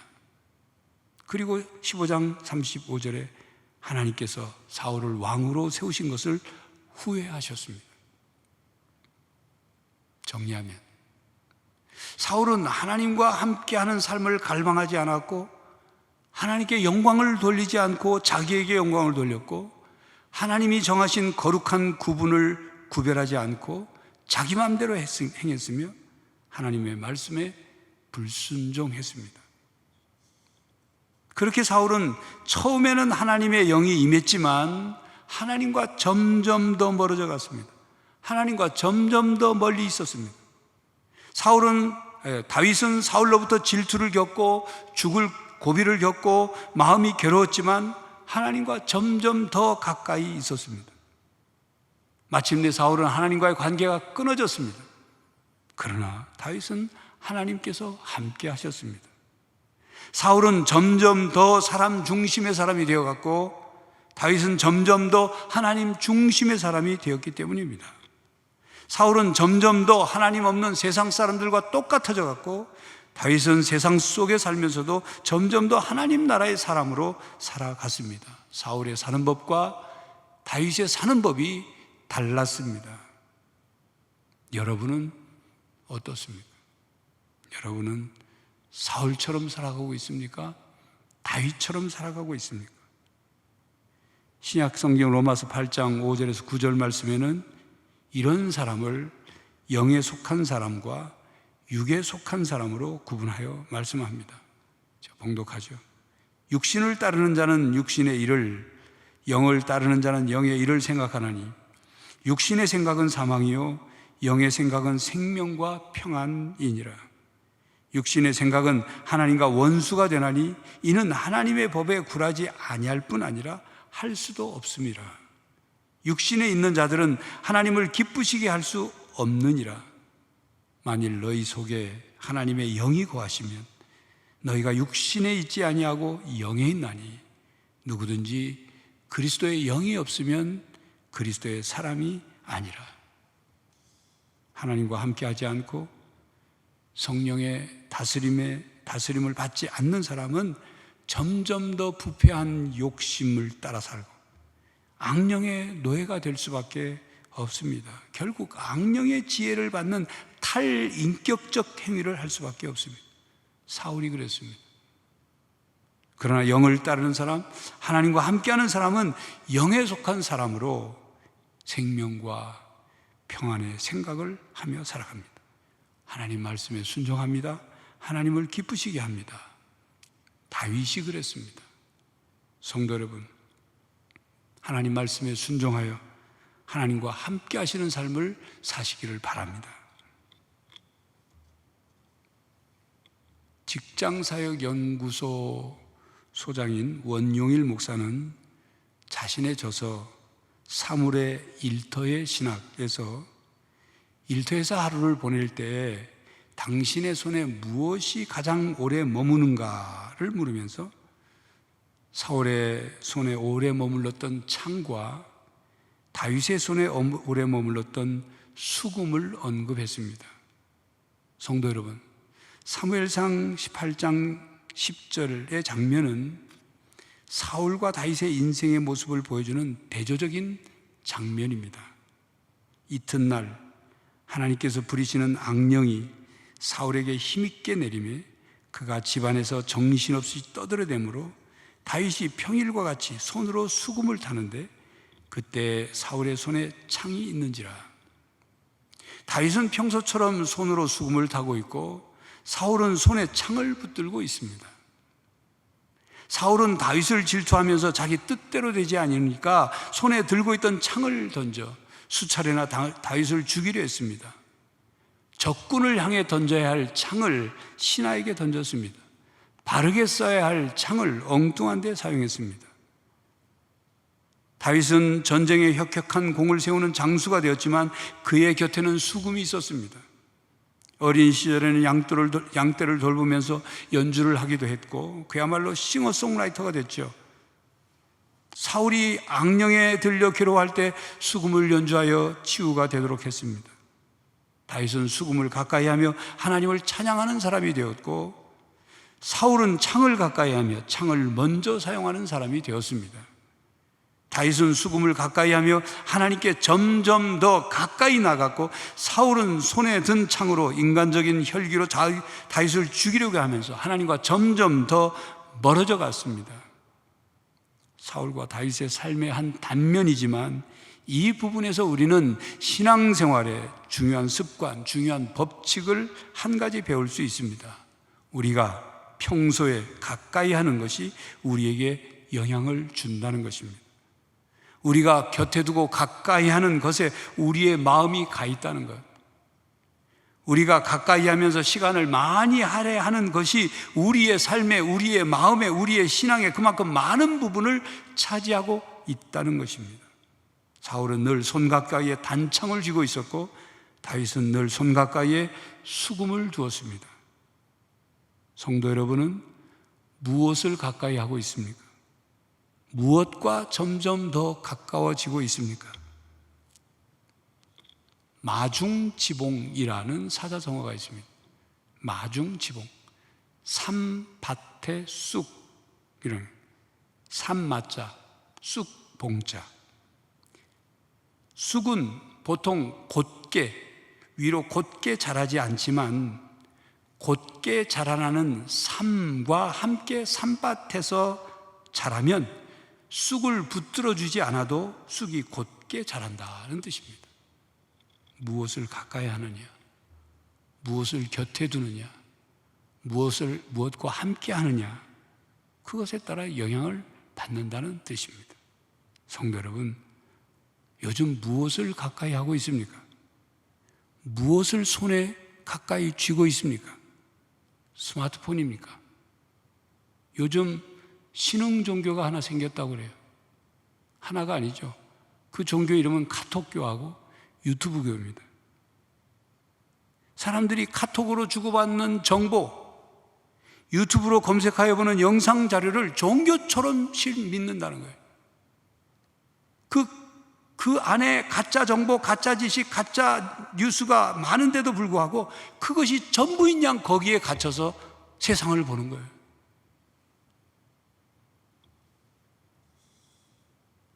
그리고 15장 35절에 하나님께서 사울을 왕으로 세우신 것을 후회하셨습니다. 정리하면 사울은 하나님과 함께하는 삶을 갈망하지 않았고 하나님께 영광을 돌리지 않고 자기에게 영광을 돌렸고 하나님이 정하신 거룩한 구분을 구별하지 않고 자기 마음대로 행했으며 하나님의 말씀에 불순종했습니다. 그렇게 사울은 처음에는 하나님의 영이 임했지만 하나님과 점점 더 멀어져 갔습니다. 하나님과 점점 더 멀리 있었습니다. 다윗은 사울로부터 질투를 겪고 죽을 고비를 겪고 마음이 괴로웠지만 하나님과 점점 더 가까이 있었습니다. 마침내 사울은 하나님과의 관계가 끊어졌습니다. 그러나 다윗은 하나님께서 함께 하셨습니다. 사울은 점점 더 사람 중심의 사람이 되어갔고 다윗은 점점 더 하나님 중심의 사람이 되었기 때문입니다. 사울은 점점 더 하나님 없는 세상 사람들과 똑같아져 갔고 다윗은 세상 속에 살면서도 점점 더 하나님 나라의 사람으로 살아갔습니다. 사울의 사는 법과 다윗의 사는 법이 달랐습니다. 여러분은 어떻습니까? 여러분은 사울처럼 살아가고 있습니까? 다윗처럼 살아가고 있습니까? 신약 성경 로마서 8장 5절에서 9절 말씀에는 이런 사람을 영에 속한 사람과 육에 속한 사람으로 구분하여 말씀합니다. 자, 봉독하죠. 육신을 따르는 자는 육신의 일을, 영을 따르는 자는 영의 일을 생각하나니 육신의 생각은 사망이요 영의 생각은 생명과 평안이니라. 육신의 생각은 하나님과 원수가 되나니 이는 하나님의 법에 굴하지 아니할 뿐 아니라 할 수도 없음이라. 육신에 있는 자들은 하나님을 기쁘시게 할 수 없느니라. 만일 너희 속에 하나님의 영이 거하시면 너희가 육신에 있지 아니하고 영에 있나니 누구든지 그리스도의 영이 없으면 그리스도의 사람이 아니라. 하나님과 함께하지 않고 성령의 다스림을 받지 않는 사람은 점점 더 부패한 욕심을 따라 살고 악령의 노예가 될 수밖에 없습니다. 결국 악령의 지혜를 받는 탈인격적 행위를 할 수밖에 없습니다. 사울이 그랬습니다. 그러나 영을 따르는 사람, 하나님과 함께하는 사람은 영에 속한 사람으로 생명과 평안의 생각을 하며 살아갑니다. 하나님 말씀에 순종합니다. 하나님을 기쁘시게 합니다. 다윗이 그랬습니다. 성도 여러분, 하나님 말씀에 순종하여 하나님과 함께 하시는 삶을 사시기를 바랍니다. 직장사역연구소 소장인 원용일 목사는 자신의 저서 사물의 일터의 신학에서 일터에서 하루를 보낼 때 당신의 손에 무엇이 가장 오래 머무는가를 물으면서 사울의 손에 오래 머물렀던 창과 다윗의 손에 오래 머물렀던 수금을 언급했습니다. 성도 여러분, 사무엘상 18장 10절의 장면은 사울과 다윗의 인생의 모습을 보여주는 대조적인 장면입니다. 이튿날 하나님께서 부리시는 악령이 사울에게 힘있게 내리매 그가 집안에서 정신없이 떠들어대므로 다윗이 평일과 같이 손으로 수금을 타는데 그때 사울의 손에 창이 있는지라. 다윗은 평소처럼 손으로 수금을 타고 있고 사울은 손에 창을 붙들고 있습니다. 사울은 다윗을 질투하면서 자기 뜻대로 되지 않으니까 손에 들고 있던 창을 던져 수차례나 다윗을 죽이려 했습니다. 적군을 향해 던져야 할 창을 신하에게 던졌습니다. 바르게 써야 할 창을 엉뚱한 데 사용했습니다. 다윗은 전쟁에 혁혁한 공을 세우는 장수가 되었지만 그의 곁에는 수금이 있었습니다. 어린 시절에는 양떼를 돌보면서 연주를 하기도 했고 그야말로 싱어송라이터가 됐죠. 사울이 악령에 들려 괴로워할 때 수금을 연주하여 치유가 되도록 했습니다. 다윗은 수금을 가까이 하며 하나님을 찬양하는 사람이 되었고 사울은 창을 가까이 하며 창을 먼저 사용하는 사람이 되었습니다. 다윗은 수금을 가까이 하며 하나님께 점점 더 가까이 나갔고 사울은 손에 든 창으로 인간적인 혈기로 다윗을 죽이려고 하면서 하나님과 점점 더 멀어져 갔습니다. 사울과 다윗의 삶의 한 단면이지만 이 부분에서 우리는 신앙생활의 중요한 습관, 중요한 법칙을 한 가지 배울 수 있습니다. 우리가 평소에 가까이 하는 것이 우리에게 영향을 준다는 것입니다. 우리가 곁에 두고 가까이 하는 것에 우리의 마음이 가 있다는 것. 우리가 가까이 하면서 시간을 많이 할애하는 것이 우리의 삶에, 우리의 마음에, 우리의 신앙에 그만큼 많은 부분을 차지하고 있다는 것입니다. 사울은 늘 손 가까이에 단창을 쥐고 있었고 다윗은 늘 손 가까이에 수금을 두었습니다. 성도 여러분은 무엇을 가까이 하고 있습니까? 무엇과 점점 더 가까워지고 있습니까? 마중지봉이라는 사자성어가 있습니다. 마중지봉. 삼밭의 쑥, 이런 삼마자, 쑥봉자. 쑥은 보통 곧게, 위로 곧게 자라지 않지만 곧게 자라나는 삼과 함께 삼밭에서 자라면 쑥을 붙들어 주지 않아도 쑥이 곧게 자란다는 뜻입니다. 무엇을 가까이 하느냐, 무엇을 곁에 두느냐, 무엇과 함께 하느냐, 그것에 따라 영향을 받는다는 뜻입니다. 성도 여러분, 요즘 무엇을 가까이 하고 있습니까? 무엇을 손에 가까이 쥐고 있습니까? 스마트폰입니까? 요즘 신흥 종교가 하나 생겼다고 그래요. 하나가 아니죠. 그 종교 이름은 카톡교하고 유튜브교입니다. 사람들이 카톡으로 주고받는 정보, 유튜브로 검색하여 보는 영상 자료를 종교처럼 믿는다는 거예요. 그 안에 가짜 정보, 가짜 지식, 가짜 뉴스가 많은데도 불구하고 그것이 전부인 양 거기에 갇혀서 세상을 보는 거예요.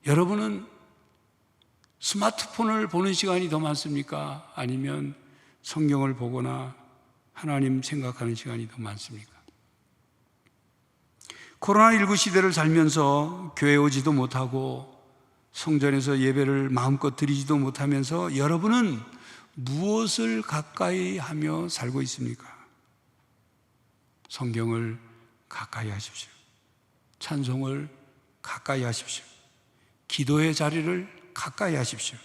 여러분은 스마트폰을 보는 시간이 더 많습니까? 아니면 성경을 보거나 하나님 생각하는 시간이 더 많습니까? 코로나19 시대를 살면서 교회 오지도 못하고 성전에서 예배를 마음껏 드리지도 못하면서 여러분은 무엇을 가까이 하며 살고 있습니까? 성경을 가까이 하십시오. 찬송을 가까이 하십시오. 기도의 자리를 가까이 하십시오.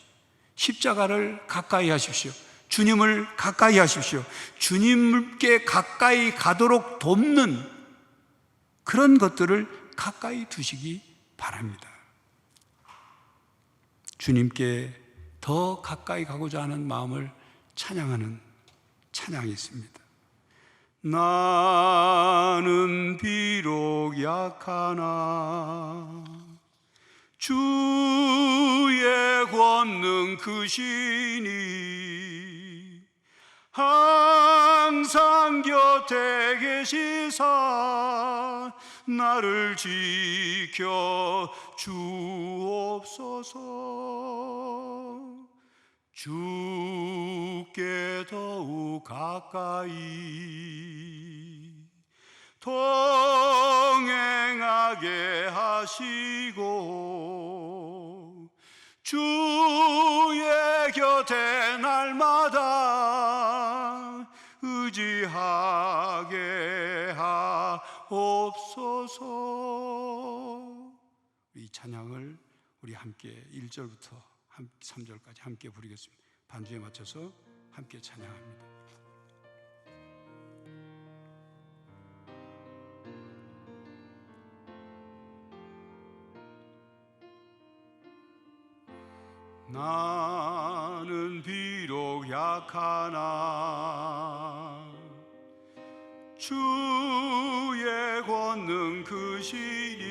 십자가를 가까이 하십시오. 주님을 가까이 하십시오. 주님께 가까이 가도록 돕는 그런 것들을 가까이 두시기 바랍니다. 주님께 더 가까이 가고자 하는 마음을 찬양하는 찬양이 있습니다. 나는 비록 약하나 주의 권능 크시니 항상 곁에 계시사 나를 지켜 주옵소서. 주께 더욱 가까이 동행하게 하시고 주의 곁에 날마다 의지하게 하옵소서. 이 찬양을 우리 함께 1절부터 3절까지 함께 부르겠습니다. 반주에 맞춰서 함께 찬양합니다. 나는 비록 약하나 주의 권능 크시니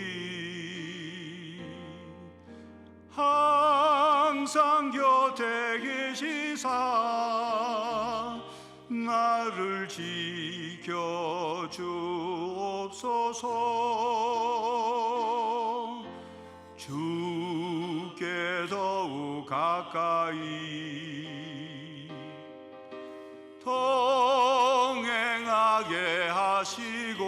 항상 곁에 계시사 나를 지켜 주옵소서. 주께 더욱 가까이 동행하게 하시고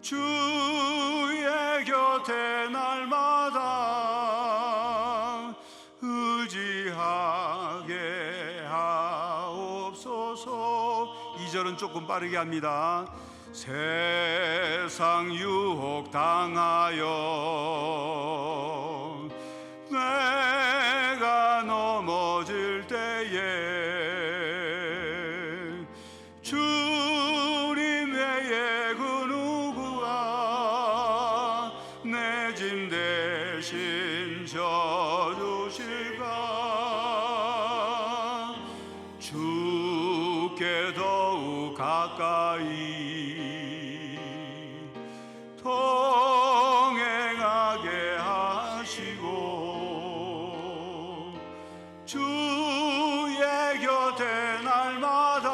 주의 곁에 날마다 의지하게 하옵소서. 2절은 조금 빠르게 합니다. 세상 유혹 당하여 내가 넘어질 때에 주님 외에 그 누구가 내 짐 대신 져주실까. 주께 더욱 가까이 동행하게 하시고 주의 곁에 날마다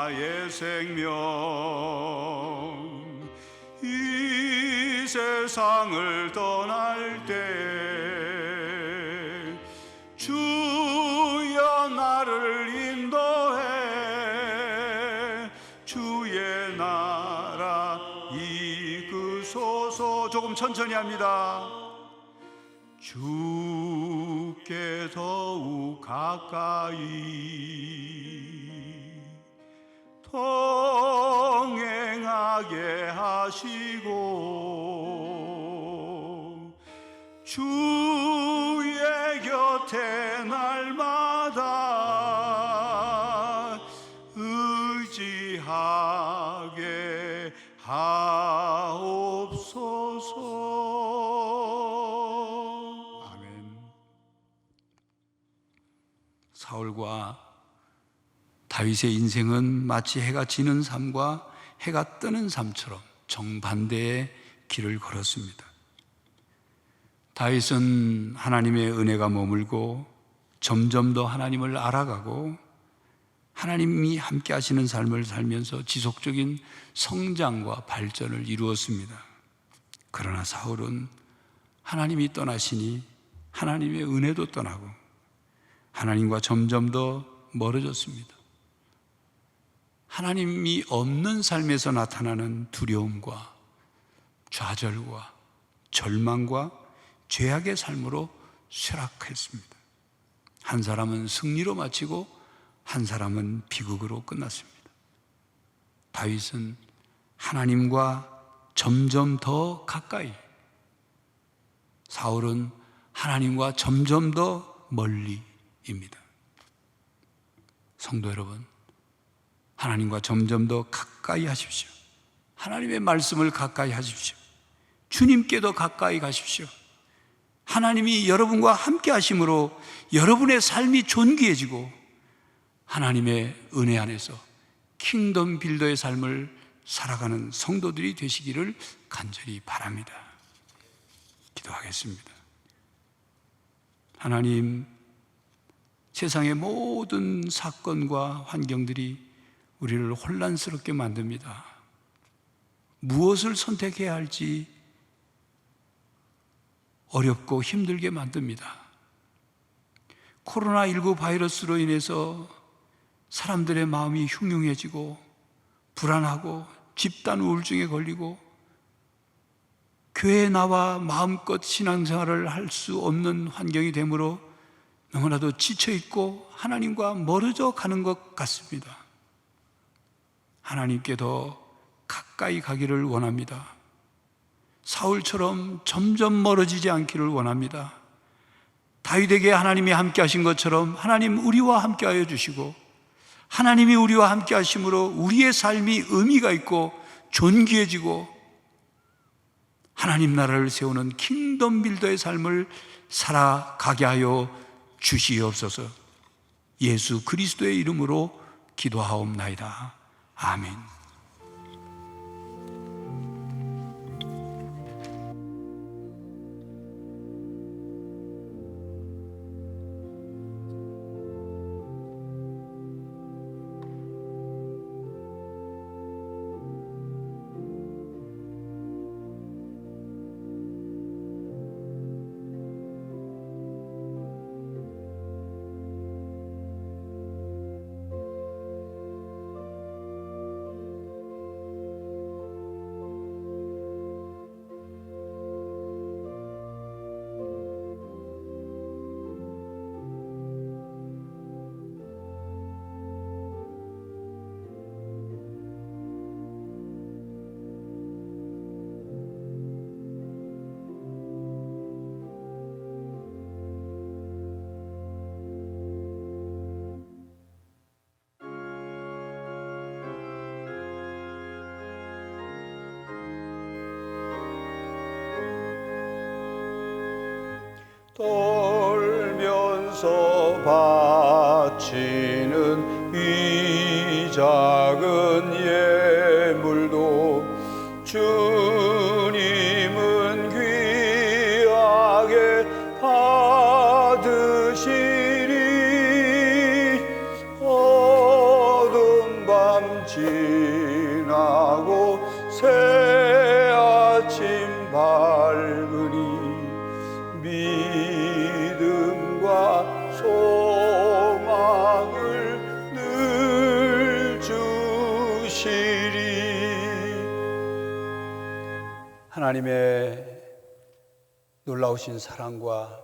나의 생명 이 세상을 떠날 때 주여 나를 인도해 주의 나라 이끄소서. 조금 천천히 합니다. 주께 더욱 가까이 동행하게 하시고 주의 곁에 날마다 의지하게 하옵소서. 아멘. 사울과 다윗의 인생은 마치 해가 지는 삶과 해가 뜨는 삶처럼 정반대의 길을 걸었습니다. 다윗은 하나님의 은혜가 머물고 점점 더 하나님을 알아가고 하나님이 함께 하시는 삶을 살면서 지속적인 성장과 발전을 이루었습니다. 그러나 사울은 하나님이 떠나시니 하나님의 은혜도 떠나고 하나님과 점점 더 멀어졌습니다. 하나님이 없는 삶에서 나타나는 두려움과 좌절과 절망과 죄악의 삶으로 쇠락했습니다. 한 사람은 승리로 마치고 한 사람은 비극으로 끝났습니다. 다윗은 하나님과 점점 더 가까이, 사울은 하나님과 점점 더 멀리입니다. 성도 여러분, 하나님과 점점 더 가까이 하십시오. 하나님의 말씀을 가까이 하십시오. 주님께 더 가까이 가십시오. 하나님이 여러분과 함께 하심으로 여러분의 삶이 존귀해지고 하나님의 은혜 안에서 킹덤 빌더의 삶을 살아가는 성도들이 되시기를 간절히 바랍니다. 기도하겠습니다. 하나님, 세상의 모든 사건과 환경들이 우리를 혼란스럽게 만듭니다. 무엇을 선택해야 할지 어렵고 힘들게 만듭니다. 코로나19 바이러스로 인해서 사람들의 마음이 흉흉해지고 불안하고 집단 우울증에 걸리고 교회에 나와 마음껏 신앙생활을 할 수 없는 환경이 되므로 너무나도 지쳐있고 하나님과 멀어져 가는 것 같습니다. 하나님께 더 가까이 가기를 원합니다. 사울처럼 점점 멀어지지 않기를 원합니다. 다윗에게 하나님이 함께 하신 것처럼 하나님 우리와 함께 하여 주시고 하나님이 우리와 함께 하심으로 우리의 삶이 의미가 있고 존귀해지고 하나님 나라를 세우는 킹덤 빌더의 삶을 살아가게 하여 주시옵소서. 예수 그리스도의 이름으로 기도하옵나이다. 아멘. 떨면서 바치는 이 작은 예물도 주님은 귀하게 받으시리. 어둠 밤 하나님의 놀라우신 사랑과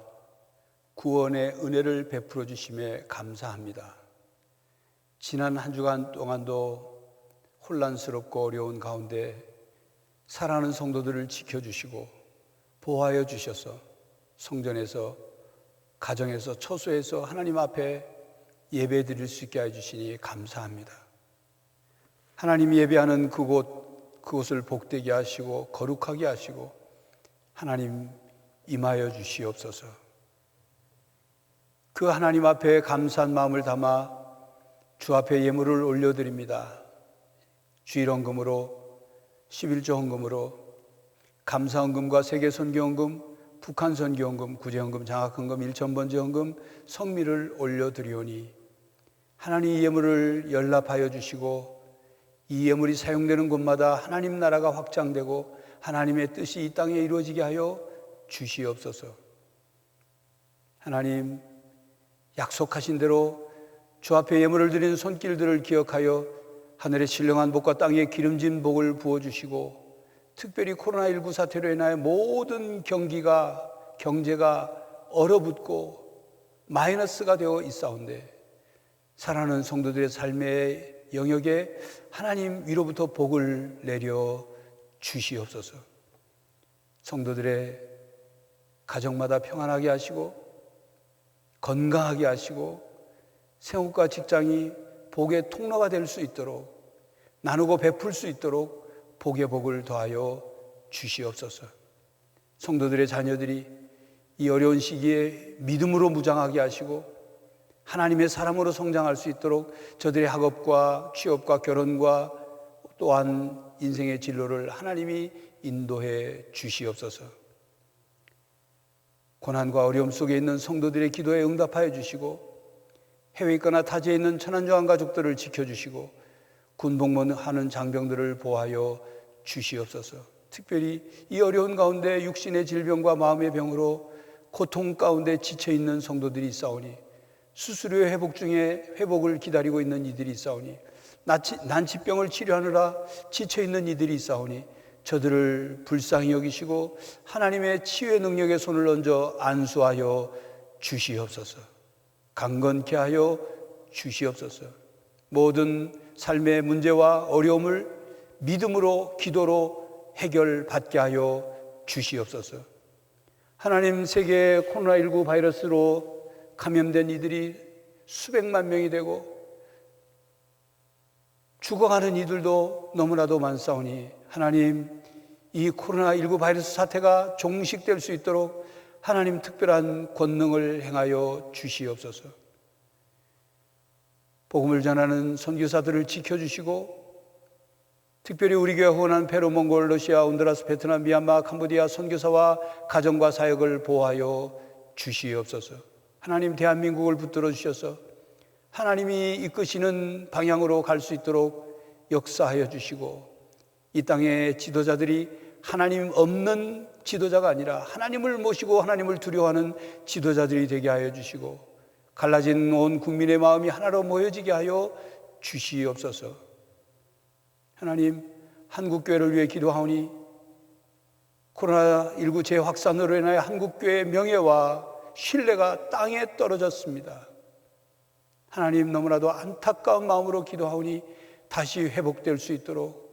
구원의 은혜를 베풀어 주심에 감사합니다. 지난 한 주간 동안도 혼란스럽고 어려운 가운데 사랑하는 성도들을 지켜주시고 보호하여 주셔서 성전에서, 가정에서, 처소에서 하나님 앞에 예배 드릴 수 있게 해주시니 감사합니다. 하나님 예배하는 그곳을 복되게 하시고 거룩하게 하시고 하나님 임하여 주시옵소서. 그 하나님 앞에 감사한 마음을 담아 주 앞에 예물을 올려드립니다. 주일 헌금으로, 11조 헌금으로, 감사 헌금과 세계 선교 헌금, 북한 선교 헌금, 구제 헌금, 장학 헌금, 일천번제 헌금, 성미를 올려드리오니 하나님 이 예물을 연락하여 주시고 이 예물이 사용되는 곳마다 하나님 나라가 확장되고 하나님의 뜻이 이 땅에 이루어지게 하여 주시옵소서. 하나님, 약속하신 대로 주 앞에 예물을 드리는 손길들을 기억하여 하늘의 신령한 복과 땅의 기름진 복을 부어주시고 특별히 코로나19 사태로 인하여 모든 경제가 얼어붙고 마이너스가 되어 있사온데 사랑하는 성도들의 삶의 영역에 하나님 위로부터 복을 내려 주시옵소서. 성도들의 가정마다 평안하게 하시고 건강하게 하시고 생업과 직장이 복의 통로가 될 수 있도록 나누고 베풀 수 있도록 복의 복을 더하여 주시옵소서. 성도들의 자녀들이 이 어려운 시기에 믿음으로 무장하게 하시고 하나님의 사람으로 성장할 수 있도록 저들의 학업과 취업과 결혼과 또한 인생의 진로를 하나님이 인도해 주시옵소서. 고난과 어려움 속에 있는 성도들의 기도에 응답하여 주시고 해외에 있거나 타지에 있는 천안조한 가족들을 지켜주시고 군복무하는 장병들을 보호하여 주시옵소서. 특별히 이 어려운 가운데 육신의 질병과 마음의 병으로 고통 가운데 지쳐있는 성도들이 있사오니 수술 후에 회복 중에 회복을 기다리고 있는 이들이 있사오니 난치병을 치료하느라 지쳐있는 이들이 있사오니 저들을 불쌍히 여기시고 하나님의 치유의 능력에 손을 얹어 안수하여 주시옵소서. 강건케 하여 주시옵소서. 모든 삶의 문제와 어려움을 믿음으로 기도로 해결받게 하여 주시옵소서. 하나님, 세계 코로나19 바이러스로 감염된 이들이 수백만 명이 되고 죽어가는 이들도 너무나도 많사오니 하나님, 이 코로나19 바이러스 사태가 종식될 수 있도록 하나님 특별한 권능을 행하여 주시옵소서. 복음을 전하는 선교사들을 지켜주시고 특별히 우리 교회 후원한 페루, 몽골, 러시아, 온두라스, 베트남, 미얀마, 캄보디아 선교사와 가정과 사역을 보호하여 주시옵소서. 하나님, 대한민국을 붙들어 주셔서 하나님이 이끄시는 방향으로 갈 수 있도록 역사하여 주시고 이 땅의 지도자들이 하나님 없는 지도자가 아니라 하나님을 모시고 하나님을 두려워하는 지도자들이 되게 하여 주시고 갈라진 온 국민의 마음이 하나로 모여지게 하여 주시옵소서. 하나님, 한국교회를 위해 기도하오니 코로나19 재확산으로 인하여 한국교회의 명예와 신뢰가 땅에 떨어졌습니다. 하나님, 너무나도 안타까운 마음으로 기도하오니 다시 회복될 수 있도록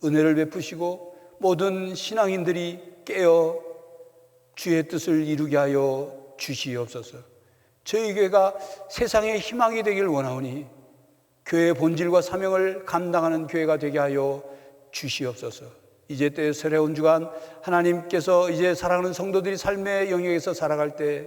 은혜를 베푸시고 모든 신앙인들이 깨어 주의 뜻을 이루게 하여 주시옵소서. 저희 교회가 세상의 희망이 되길 원하오니 교회의 본질과 사명을 감당하는 교회가 되게 하여 주시옵소서. 이제 때의 새로운 주간 하나님께서 이제 사랑하는 성도들이 삶의 영역에서 살아갈 때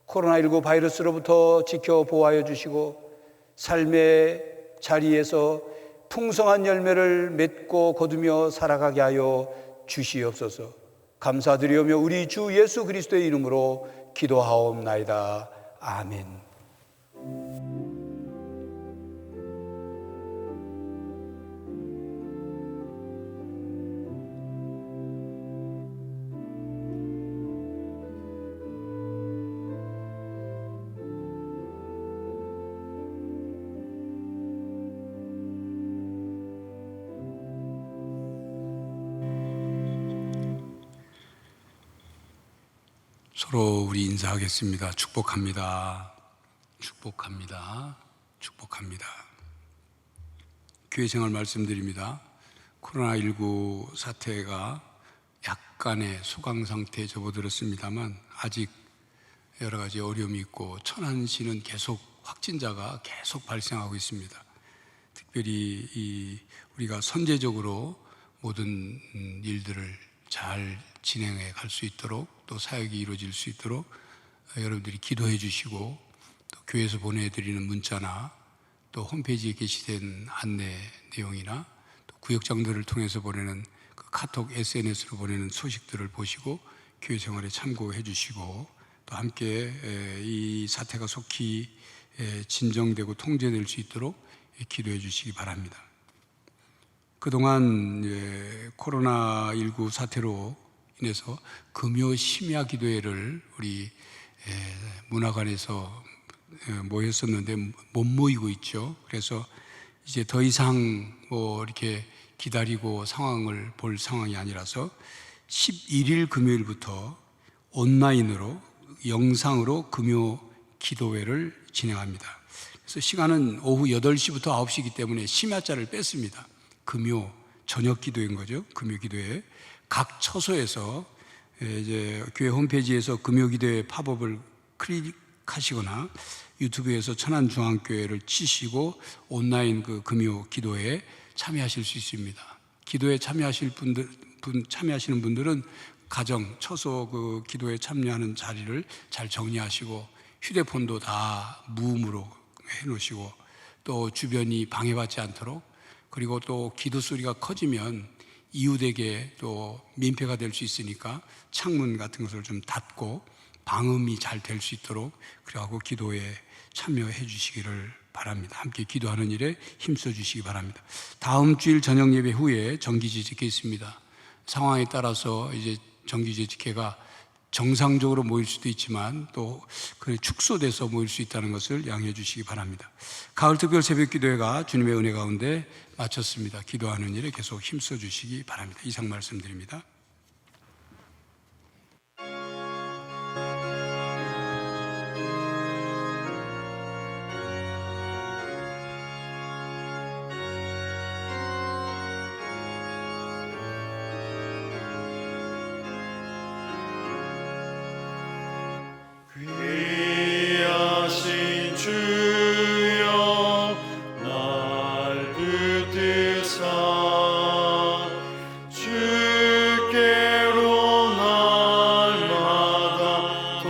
코로나19 바이러스로부터 지켜 보호하여 주시고 삶의 자리에서 풍성한 열매를 맺고 거두며 살아가게 하여 주시옵소서. 감사드리오며 우리 주 예수 그리스도의 이름으로 기도하옵나이다. 아멘. 서로 우리 인사하겠습니다. 축복합니다. 축복합니다. 축복합니다. 교회 생활 말씀드립니다. 코로나19 사태가 약간의 소강 상태에 접어들었습니다만 아직 여러 가지 어려움이 있고 천안시는 계속 확진자가 계속 발생하고 있습니다. 특별히 우리가 선제적으로 모든 일들을 잘 진행해 갈 수 있도록 또 사역이 이루어질 수 있도록 여러분들이 기도해 주시고 또 교회에서 보내드리는 문자나 또 홈페이지에 게시된 안내 내용이나 또 구역장들을 통해서 보내는 그 카톡 SNS로 보내는 소식들을 보시고 교회 생활에 참고해 주시고 또 함께 이 사태가 속히 진정되고 통제될 수 있도록 기도해 주시기 바랍니다. 그동안 코로나19 사태로 인해서 금요 심야 기도회를 우리 문화관에서 모였었는데 못 모이고 있죠. 그래서 이제 더 이상 이렇게 기다리고 상황을 볼 상황이 아니라서 11일 금요일부터 온라인으로 영상으로 금요 기도회를 진행합니다. 그래서 시간은 오후 8시부터 9시이기 때문에 심야자를 뺐습니다. 금요 저녁 기도인 거죠. 금요 기도회 각 처소에서 이제 교회 홈페이지에서 금요 기도회 팝업을 클릭하시거나 유튜브에서 천안중앙교회를 치시고 온라인 그 금요 기도회에 참여하실 수 있습니다. 기도에 참여하시는 분들은 가정 처소 그 기도에 참여하는 자리를 잘 정리하시고 휴대폰도 다 무음으로 해놓으시고 또 주변이 방해받지 않도록 그리고 또 기도 소리가 커지면 이웃에게 또 민폐가 될 수 있으니까 창문 같은 것을 좀 닫고 방음이 잘 될 수 있도록 그래갖고 기도에 참여해 주시기를 바랍니다. 함께 기도하는 일에 힘써 주시기 바랍니다. 다음 주일 저녁 예배 후에 정기지직회 있습니다. 상황에 따라서 이제 정기지직회가 정상적으로 모일 수도 있지만 또 축소돼서 모일 수 있다는 것을 양해해 주시기 바랍니다. 가을 특별 새벽 기도회가 주님의 은혜 가운데 마쳤습니다. 기도하는 일에 계속 힘써 주시기 바랍니다. 이상 말씀드립니다. 귀하신 주여 날 붙드사 주께로 날마다 더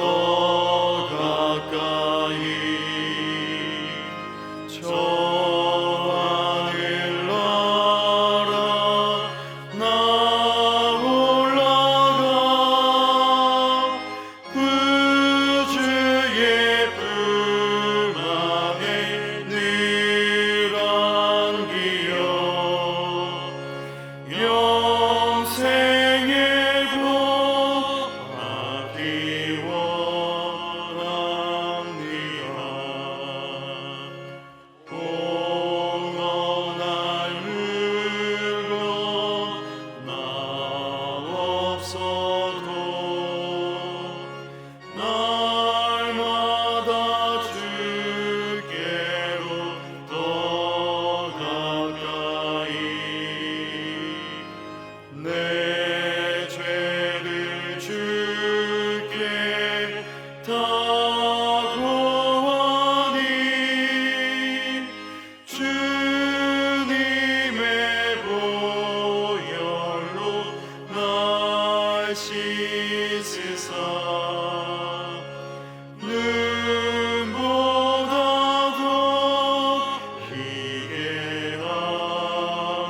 가까이 저 하늘 나라 나 올라가 구주의 품 안에 늘 안기어 영생의 복 받기 원합니다. 공허날 물고 나 없어도 날마다 주께로 더 가까이 내 죄를 주께 다 고하니 주님의 보혈로 날 씻으사 눈보다 더 희게 하옵소서.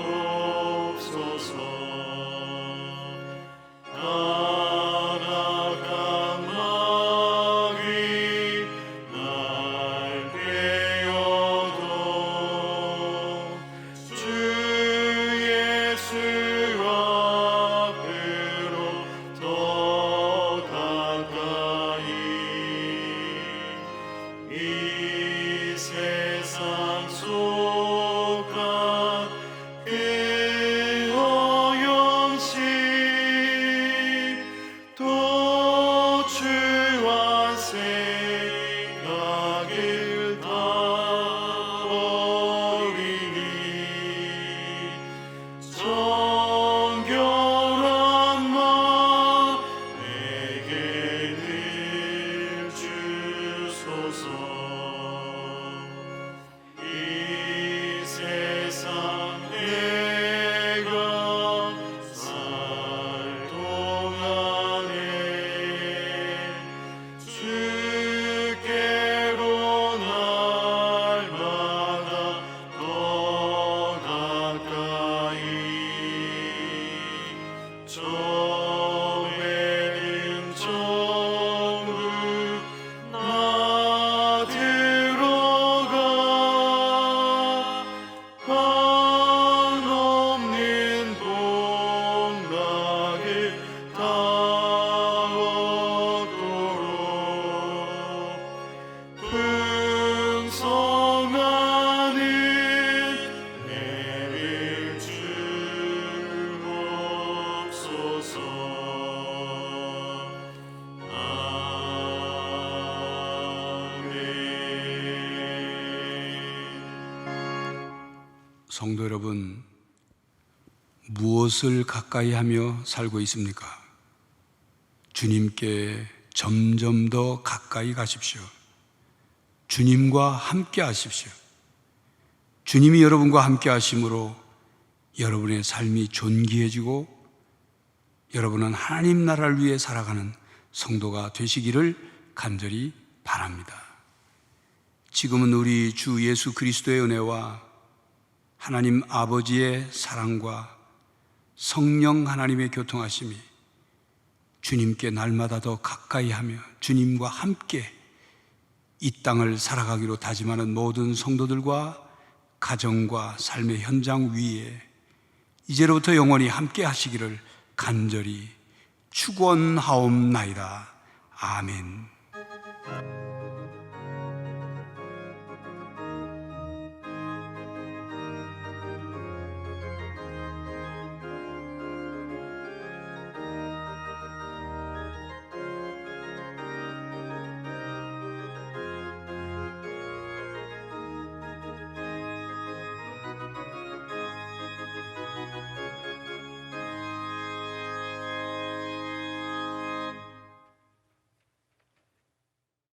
타락한 마귀 날 베어도 주 예수 앞으로 더 가까이 이 세상 속한 그 허영심 또 주 유한 생각을 다 버리니 정결한 마음 내게 늘 주소서. 이 세상 내가 살 동안에 주께로 날마다 더 가까이 정해진 천국 나 들어가 한없는 복락을 다 얻도록 풍성한 은혜를 주옵소서. 아멘. 성도 여러분, 무엇을 가까이 하며 살고 있습니까? 주님께 점점 더 가까이 가십시오. 주님과 함께 하십시오. 주님이 여러분과 함께 하심으로 여러분의 삶이 존귀해지고 여러분은 하나님 나라를 위해 살아가는 성도가 되시기를 간절히 바랍니다. 지금은 우리 주 예수 그리스도의 은혜와 하나님 아버지의 사랑과 성령 하나님의 교통하심이 주님께 날마다 더 가까이 하며 주님과 함께 이 땅을 살아가기로 다짐하는 모든 성도들과 가정과 삶의 현장 위에 이제로부터 영원히 함께 하시기를 간절히 축원하옵나이다. 아멘.